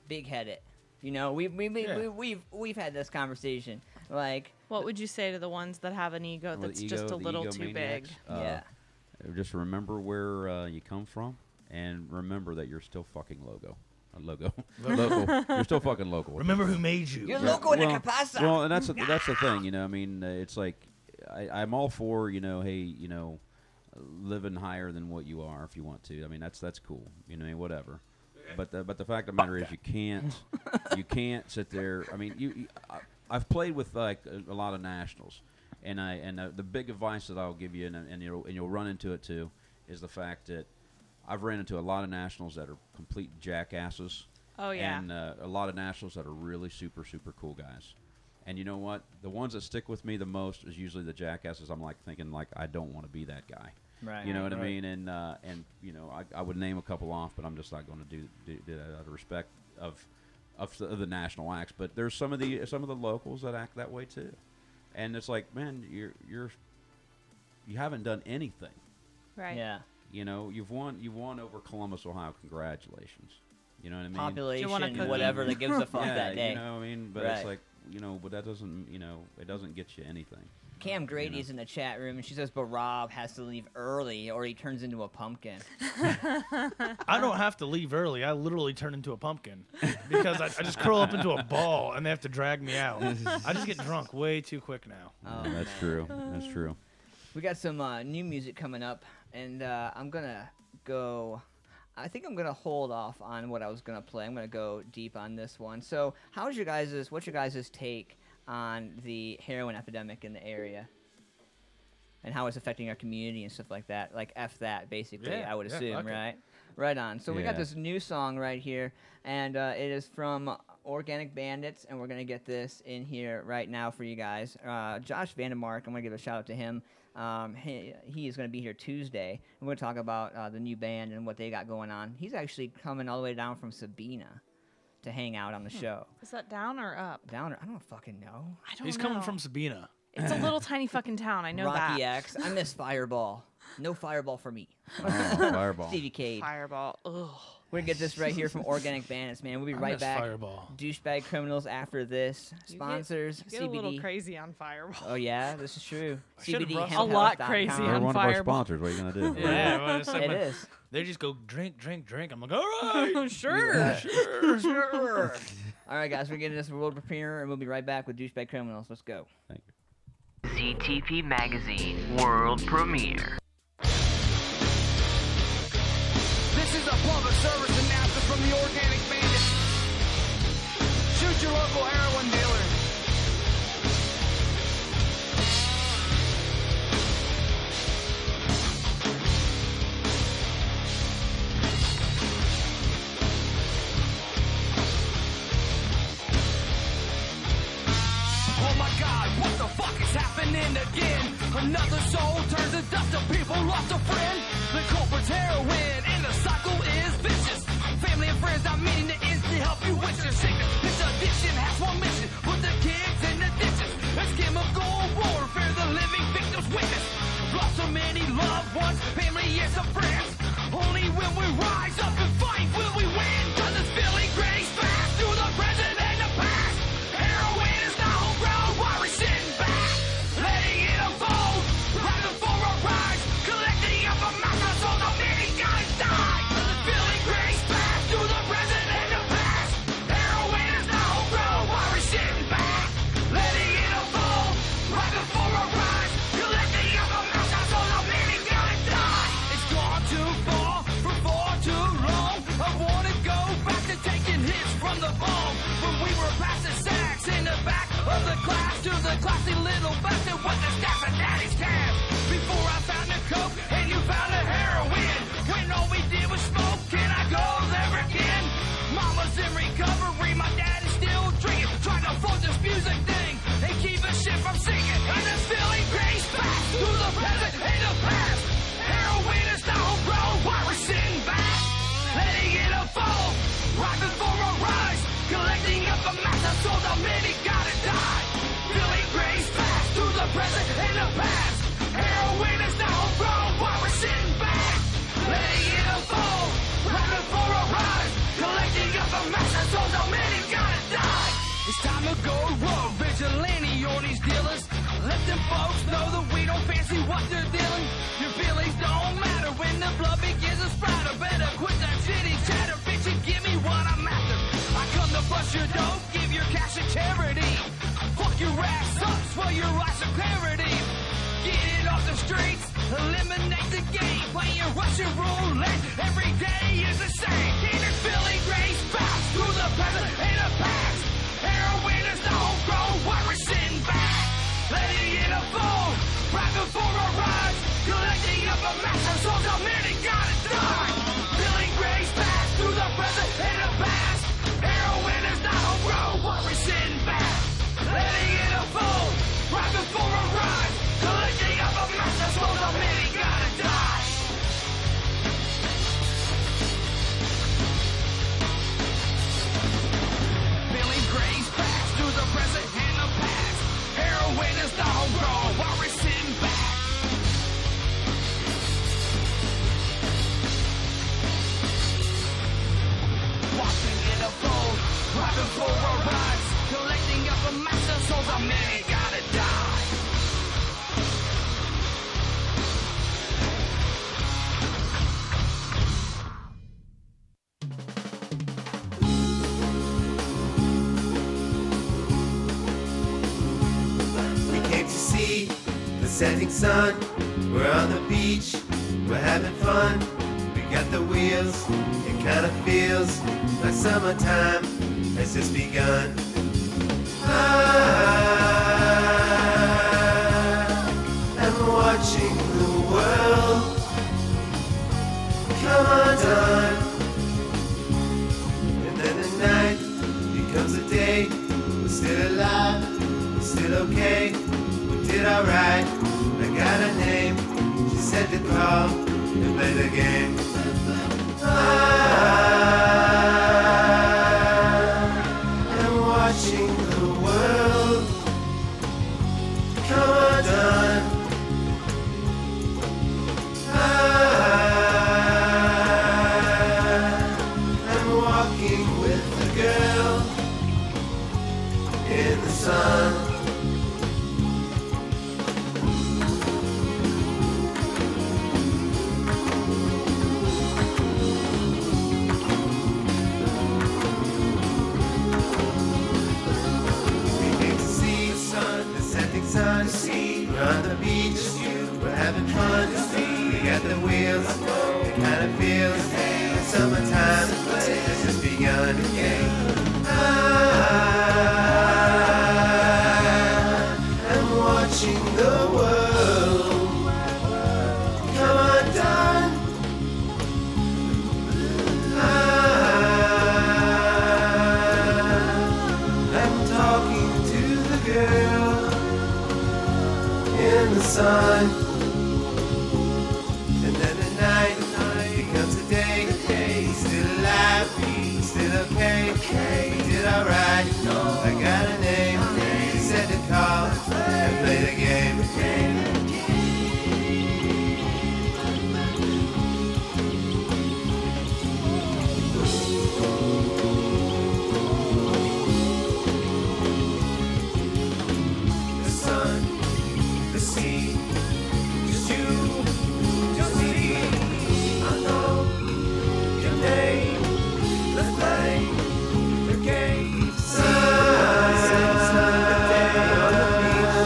big head it? We've had this conversation. Like, What would you say to the ones that have an ego Well, the that's just a ego- the little too big? egomaniacs, yeah, Just remember where you come from, and remember that you're still fucking local. You're still fucking local. Remember who made you. you're loco in the casa. Well, and that's the thing, I mean, it's like I'm all for, hey, living higher than what you are if you want to. I mean, that's cool, whatever. But the fact of the matter is, you can't sit there. I mean, I've played with like a lot of nationals, and the big advice that I'll give you, and you'll run into it too, is the fact that I've ran into a lot of nationals that are complete jackasses. Oh, yeah. And a lot of nationals that are really super, super cool guys. And you know what? The ones that stick with me the most is usually the jackasses. I'm like thinking like I don't want to be that guy. Right. You know what I Right. mean? And I would name a couple off, but I'm just not going to do that out of respect of the national acts. But there's some of the locals that act that way too. And it's like, man, you haven't done anything. Right. Yeah. You've won over Columbus, Ohio. Congratulations. You know what I mean? Population, cookie? whatever that gives a fuck Yeah, that day. you know what I mean? But Right. it's like, but that doesn't, it doesn't get you anything. Cam Grady's in the chat room, and she says, "But Rob has to leave early, or he turns into a pumpkin." I don't have to leave early. I literally turn into a pumpkin because I just curl up into a ball and they have to drag me out. I just get drunk way too quick now. Oh, That's true. That's true. We got some new music coming up, and I'm gonna go. I think I'm gonna hold off on what I was gonna play. I'm gonna go deep on this one. So, what's your guys' take on the heroin epidemic in the area, and how it's affecting our community and stuff like that? Like F that, basically. Yeah, I would yeah, assume, fuck it. right? Right on. So we got Yeah. this new song right here, and it is from Organic Bandits, and we're gonna get this in here right now for you guys. Josh Vandemark, I'm gonna give a shout out to him. He is gonna be here Tuesday. We're gonna talk about the new band and what they got going on. He's actually coming all the way down from Sabina to hang out on the show. Is that down or up? Down, I don't fucking know. I don't He's know. coming from Sabina. It's a little tiny fucking town. I know Rocky that. X. I miss Fireball. No Fireball for me. Oh, Fireball. Stevie Cade. Fireball. Ugh. We're gonna get this right here from Organic Bandits, man. We'll be I right miss back. Fireball. Douchebag Criminals after this. Sponsors, Get a little CBD. crazy on Fireball. Oh yeah, this is true. should've CBD brought A lot hemphealth.com. crazy They're on one of our Fireball. sponsors. What are you gonna do? Yeah, well, it's like It when is. they just go drink, drink, drink. I'm like, all right. Sure. Sure. All right, guys, we're getting this world premiere, and we'll be right back with Douchebag Criminals. Let's go. Thank you. ZTP Magazine World Premiere. This is a public service announcement from the Organic Bandits. Shoot your local heroin dealer. Oh my God, what the fuck is happening again? Another soul turns to dust, and people lost a friend. The culprit's heroin, and the cycle is vicious. Family and friends not meeting the ends to help you with your sickness. This addiction has one mission: put the kids in the ditches. It's chemical warfare, the living victims witness. Lost so many loved ones, family and some friends. Only when we rise up and fight will we win. 'Cause it's feeling grace fast through the present and the past. Heroin is not homegrown, why we sitting back? Letting it unfold, right before our eyes. Collecting up a mass of the many guys die. Feeling grace fast through the present and the past. Heroin is not homegrown, why we sitting back? Letting it unfold, right before our eyes. Collecting up a mass of the many guys die. It's gone too far for far too long. I wanna go back to taking hits from the ball. When we were passing sacks in the back of the class to the classy little bastard with the staff and daddy's tab. Before I found the coke and you found the heroin. When all we did was smoke, can I go there again? Mama's in recovery, my dad is still drinking. Trying to float this music thing and keep a shit from singing. And it's feeling grace back through the present and the past. Heroin is now homegrown, why we're sitting back? Letting it unfold, right before our eyes. Collecting up a mass of souls, how many gotta die? Feeling grace fast through the present and the past. Heroin is now homegrown, why we're sitting back? Letting it unfold, right before our eyes. Collecting up a mass of souls, how many gotta die? It's time to go rogue, vigilante on these dealers. Let them folks know that we don't fancy what they're dealing. Your feelings don't matter when the blood begins to splatter. Better quit that shitty chatter, bitch, and give me what I'm after. I come to bust your dope, give your cash to charity. Fuck your ass up, swell your eyes of clarity. Get it off the streets, eliminate the game. Playing Russian roulette, every day is the same. Haters feeling grace fast through the present and the past. Heroin is the homegrown, why we're sitting back. Letting it unfold, right before our eyes. Collecting up a mass of souls, how many gotta die? Feeling grace fast through the present and the past. Heroin is the homegrown, why we're sitting back. Letting it unfold, right before our eyes. Collecting up a mass of souls, how many gotta die? Feeling grace fast through the present and the past. Heroin is the homegrown, while we're sitting back. Watching it unfold, right before our eyes. Collecting up a mass of souls, how many gotta die? We came to see the setting sun. We're on the beach, we're having fun. We got the wheels, it kinda feels like summertime has just begun. I'm watching the world come undone, and then the night becomes a day. We're still alive, we're still okay, we did alright. I got a name, she said to call and play the game. I'm watching the world come undone. I'm walking with the girl in the sun. Sun, see, we're on the beach, we're having fun, we got the wheels, it kinda feels like summertime has just begun. I'm watching the world come undone. I'm talking to the girl in the sun, and then the night becomes a day. Still alive, still okay, we did alright. I got a name, she said to call and play the game. The sun, the sea, just you, just me. I know your name. Let's play the game. Sunset day on the beach.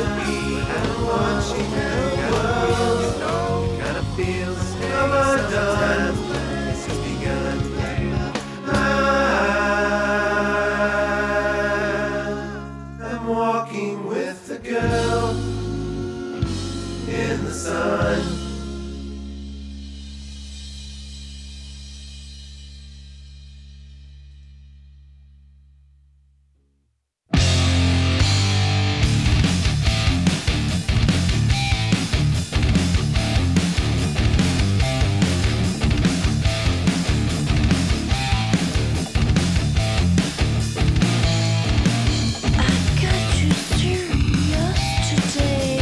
I'm watching the world. Kinda feels come undone. It's just begun. I'm walking with the girl in the sun. I got you serious today.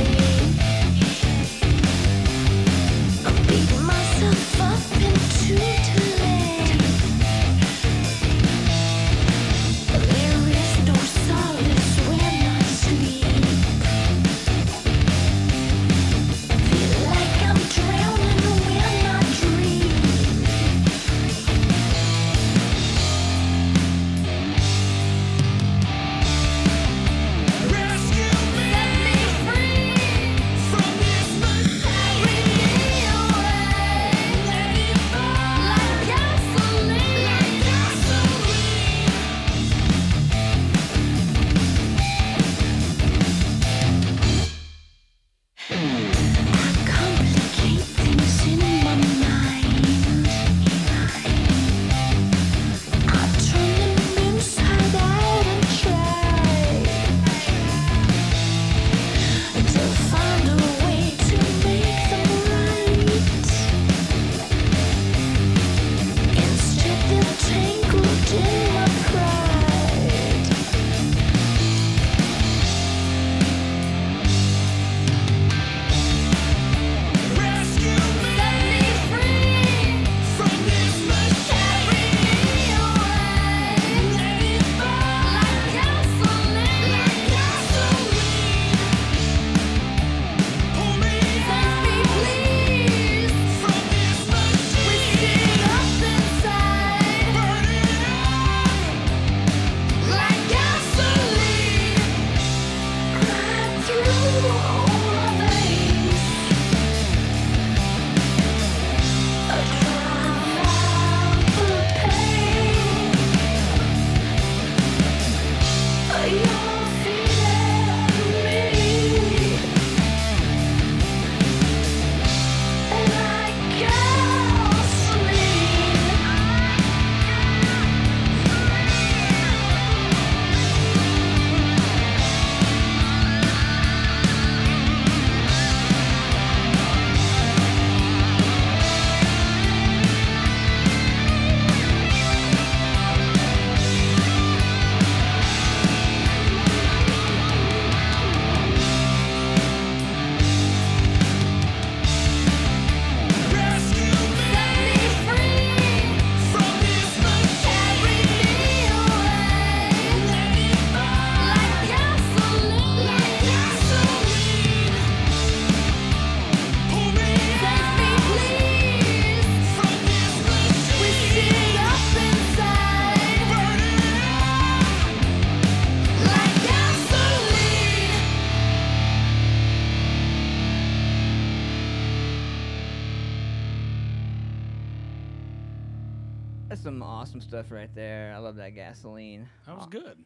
That's some awesome stuff right there. I love that Gasoline. That was good.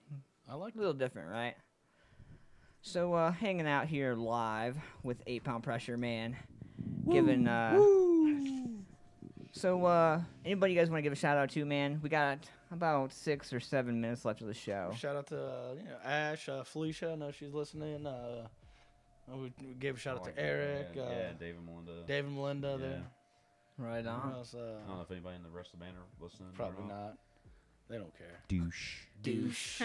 I like A little different, right? So, hanging out here live with 8 Pound Pressure, man. Giving, So, anybody you guys want to give a shout out to, man? We got about 6 or 7 minutes left of the show. Shout out to Ash, Felicia. I know she's listening. We gave a shout out to Eric. Yeah, Dave and Melinda. Dave and Melinda. Yeah. There. Right Who on. else, I don't know if anybody in the rest of the band are listening. or Probably not. They don't care. Douche.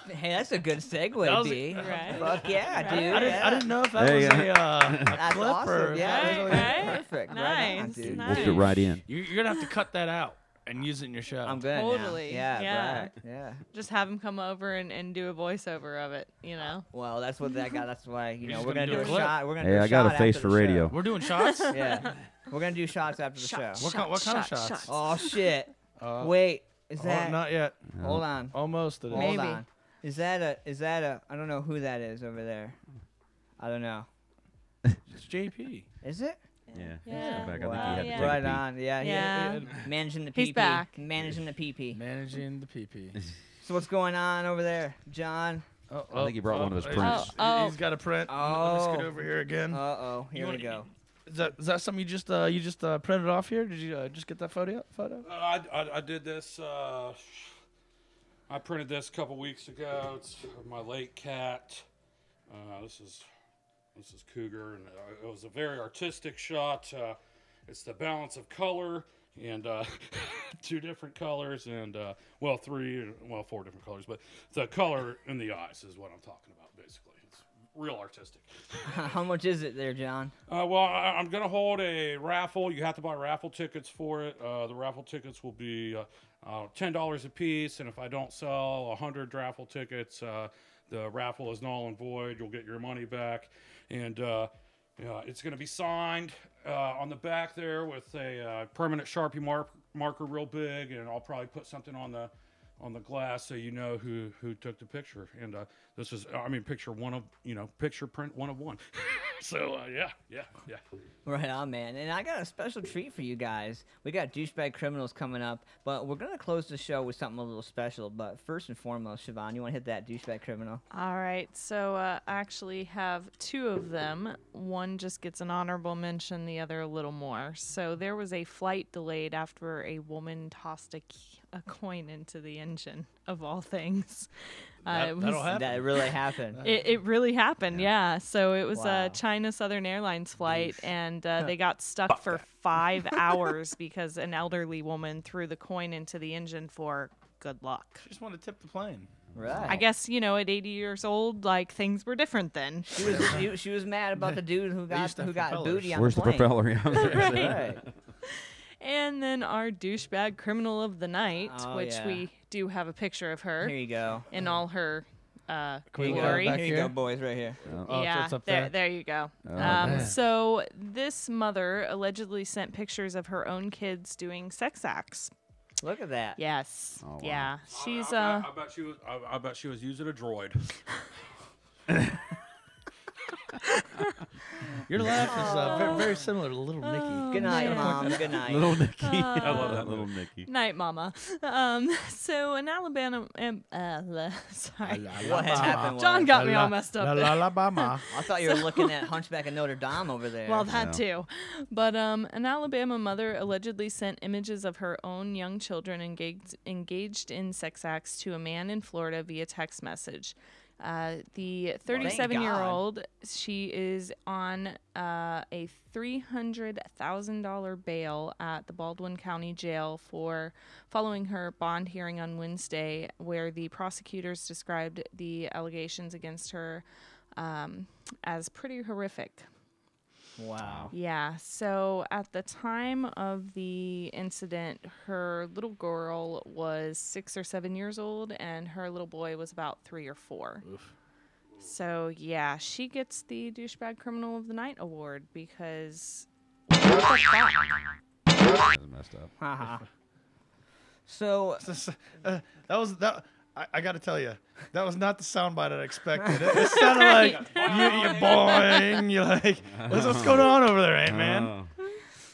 Hey, that's a good segue, That was- B. Right. Fuck yeah, dude. I didn't know if that Hey, was yeah. a clip That's or awesome. if Yeah, that was Right, a- right. perfect. Right on, Nice, dude. nice. We'll fit right in. You're gonna have to cut that out and use it in your show. I'm good. Totally, Now. yeah. Right. Yeah. Just have him come over and do a voiceover of it, you know? Well, that's what that got. That's why You're we're just gonna gonna do do a a clip. shot. We're gonna Hey, do a I got a shot face after for the show. radio. We're doing shots. Yeah, we're gonna do shots after the show. What kind of shots? Oh shit! Uh, Wait, is oh, that? not yet. Hold on. Almost. It is. Hold Maybe. on. Is that a? I don't know who that is over there. I don't know. It's JP. Is it? Yeah. Yeah. Come back. I think Wow. he had to Yeah. take a Right pee. on. Yeah. Yeah. Managing the PP. He's back. Managing the PP. Managing the PP. So what's going on over there, John? Oh, I think he brought one of his he's- prints. He's got a print. Let me Oh. scoot over here again. Uh-oh. Here we wanna- go. Is that something you just printed off here? Did you just get that photo? I did this. I printed this a couple weeks ago. It's my late cat. This is Cougar, and it was a very artistic shot. It's the balance of color and 2 different colors, and 4 different colors, but the color in the eyes is what I'm talking about. Basically, it's real artistic. How much is it there, John? I'm going to hold a raffle. You have to buy raffle tickets for it. The raffle tickets will be $10 a piece, and if I don't sell 100 raffle tickets, the raffle is null and void. You'll get your money back, and it's going to be signed on the back there with a permanent Sharpie marker real big, and I'll probably put something on the glass so you know who took the picture. And this is, picture print 1 of 1. So yeah. Right on, man. And I got a special treat for you guys. We got Douchebag Criminals coming up, but we're going to close the show with something a little special. But first and foremost, Siobhan, you want to hit that Douchebag Criminal? All right, so I actually have 2 of them. One just gets an honorable mention, the other a little more. So there was a flight delayed after a woman tossed a coin into the engine, of all things. That'll happen. That really happened. It really happened, yeah. So it was Wow. a China Southern Airlines flight, and they got stuck for 5 hours because an elderly woman threw the coin into the engine for good luck. Just want to tip the plane. Right. I guess, at 80 years old, like, things were different then. she was mad about the dude who got used to have propellers. booty on Where's the the plane. propeller? Right. Right. And then our douchebag criminal of the night, Oh, which yeah. we do have a picture of her Here you go. in all her Can we go glory. back Here you here? go, boys, right here. Oh, Yeah, it's up there, there. there you go. Oh, man. So this mother allegedly sent pictures of her own kids doing sex acts. Look at that. Yes. Oh, wow. Yeah. She's I bet she was using a droid. Your laugh is very, very similar to Little Nicky. Good night, man. Mom. Good night. Little Nicky. I love that little Nicky. night, mama. So in Alabama, sorry, What had happened was, John got me all messed up. there. Alabama. I thought you were looking at Hunchback of Notre Dame over there. Well, that too. But an Alabama mother allegedly sent images of her own young children engaged in sex acts to a man in Florida via text message. The 37-year-old, she is on a $300,000 bail at the Baldwin County Jail following her bond hearing on Wednesday, where the prosecutors described the allegations against her as pretty horrific. Wow. Yeah, so at the time of the incident, her little girl was 6 or 7 years old, and her little boy was about 3 or 4. Oof. So, yeah, she gets the Douchebag Criminal of the Night award because... That was messed up. Haha. So, That I got to tell you, that was not the soundbite I expected. It sounded like you boing. You're like, what's going on over there, Ant Man? Oh.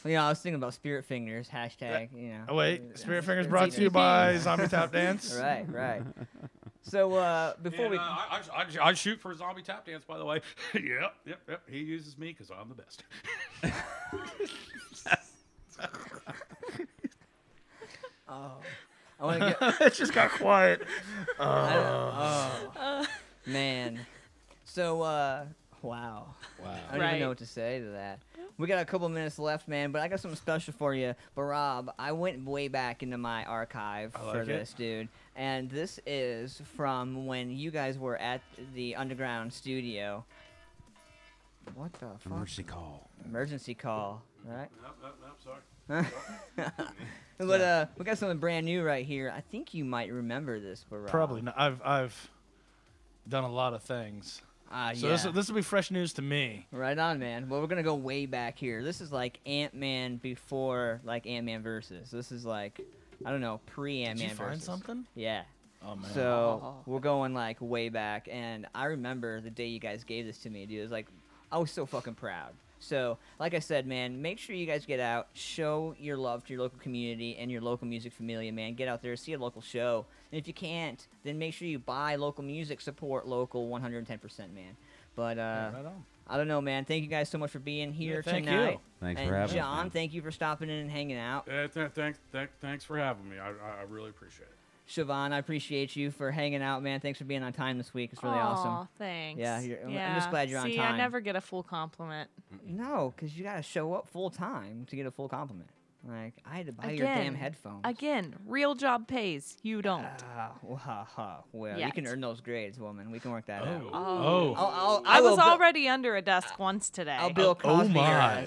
You know, I was thinking about Spirit Fingers, hashtag, you know. Oh, wait. Spirit Fingers It's brought to you ZTP. by Zombie Tap Dance. Right, right. So, before And, we... I shoot for Zombie Tap Dance, by the way. Yep. He uses me because I'm the best. I want to get... It just got quiet. Man. So, wow. Wow. I don't even know what to say to that. We got a couple minutes left, man, but I got something special for you. But, Rob, I went way back into my archive for this, dude. And this is from when you guys were at the Underground studio. What the fuck? Emergency call. Emergency call, right? Nope, sorry. But we got something brand new right here. I think you might remember this, but Rob. Probably not. I've done a lot of things. So yeah. this will be fresh news to me. Right on, man. Well, we're gonna go way back here. This is like Ant-Man before like Antman Verses. This is like, I don't know, pre-Antman Did you Verses. find something? Yeah. Oh, man. So we're going like way back, and I remember the day you guys gave this to me, dude. It was like, I was so fucking proud. So, like I said, man, make sure you guys get out, show your love to your local community and your local music familia, man. Get out there, see a local show. And if you can't, then make sure you buy local music, support local 110%, man. But, Right on. I don't know, man. Thank you guys so much for being here thank tonight. you. Thanks and for having us, John, man. thank you for stopping in and hanging out. Thanks for having me. I really appreciate it. Siobhan, I appreciate you for hanging out, man. Thanks for being on time this week. It's really awesome. Aw, thanks. Yeah, I'm just glad you're on See, time. I never get a full compliment. No, because you got to show up full time to get a full compliment. Like, I had to buy your damn headphones. Again, real job pays. You don't. Well, you Yet. can earn those grades, woman. We can work that out. Oh. I was will bu- already under a desk once today. I'll Bill Cosby your ass.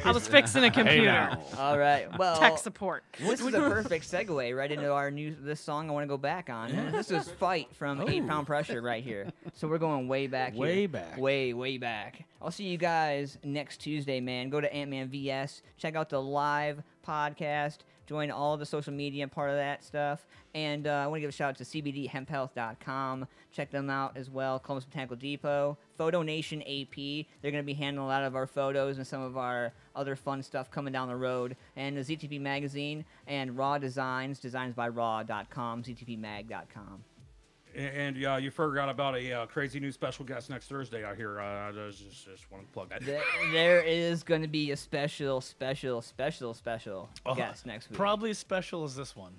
I was fixing a computer. All right. Well, Tech support. this is a perfect segue right into our this song I want to go back on. This is Fight from 8 Pound Pressure right here. So we're going way back here. Way back. Way back. I'll see you guys next Tuesday, man. Go to Antman VS. Check out the live podcast. Join all the social media and part of that stuff. And I want to give a shout out to cbdhemphealth.com. Check them out as well. Columbus Botanical Depot. Photo Nation AP. They're going to be handling a lot of our photos and some of our other fun stuff coming down the road. And the ZTP Magazine and Raw Designs, designsbyraw.com, ztpmag.com. And you forgot about a crazy new special guest next Thursday. I hear. Just want to plug that. There is going to be a special guest next week. Probably as special as this one.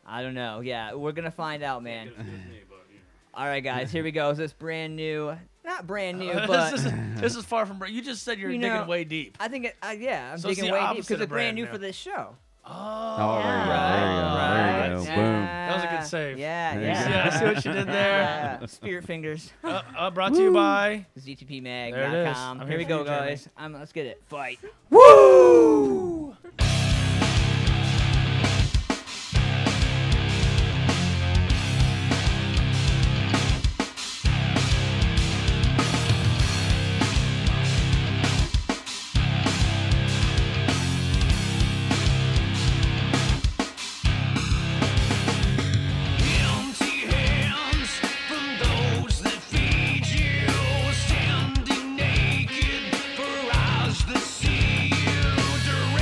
I don't know. Yeah, we're going to find out, man. It's me, but, you know. All right, guys, here we go. Is this brand new? Not brand new, but this is far from. You just said you're digging way deep. I think I'm So it's digging the way deep opposite because of it's brand brand new new. for this show. Oh, there you go. Right. There you go. Yeah. Boom. That was a good save. Yeah, There you yeah. go. Yeah, I see what you did there. Yeah. Spirit Fingers. Brought to you by. ZTPmag.com. There it is. I'm Here here we for go, you, Jeremy. guys. Let's get it. Fight. Woo! Empty hands from those that feed you, standing naked for eyes that see you.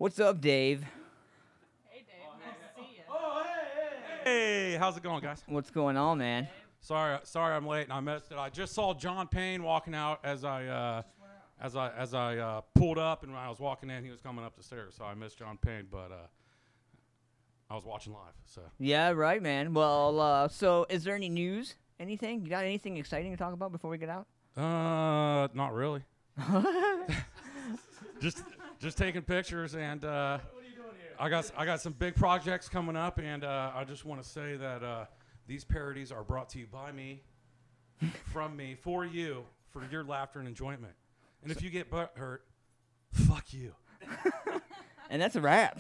What's up, Dave? Hey, Dave. Nice to see you. Hey, how's it going, guys? What's going on, man? Sorry, I'm late and I missed it. I just saw John Payne walking out as I pulled up, and when I was walking in, he was coming up the stairs. So I missed John Payne, but I was watching live. So Yeah, right, man. Well, so is there any news? Anything? You got anything exciting to talk about before we get out? not really. just taking pictures, and I got some big projects coming up, and I just want to say that these parodies are brought to you by me, from me, for you, for your laughter and enjoyment. And if you get butt hurt, fuck you. And that's a wrap.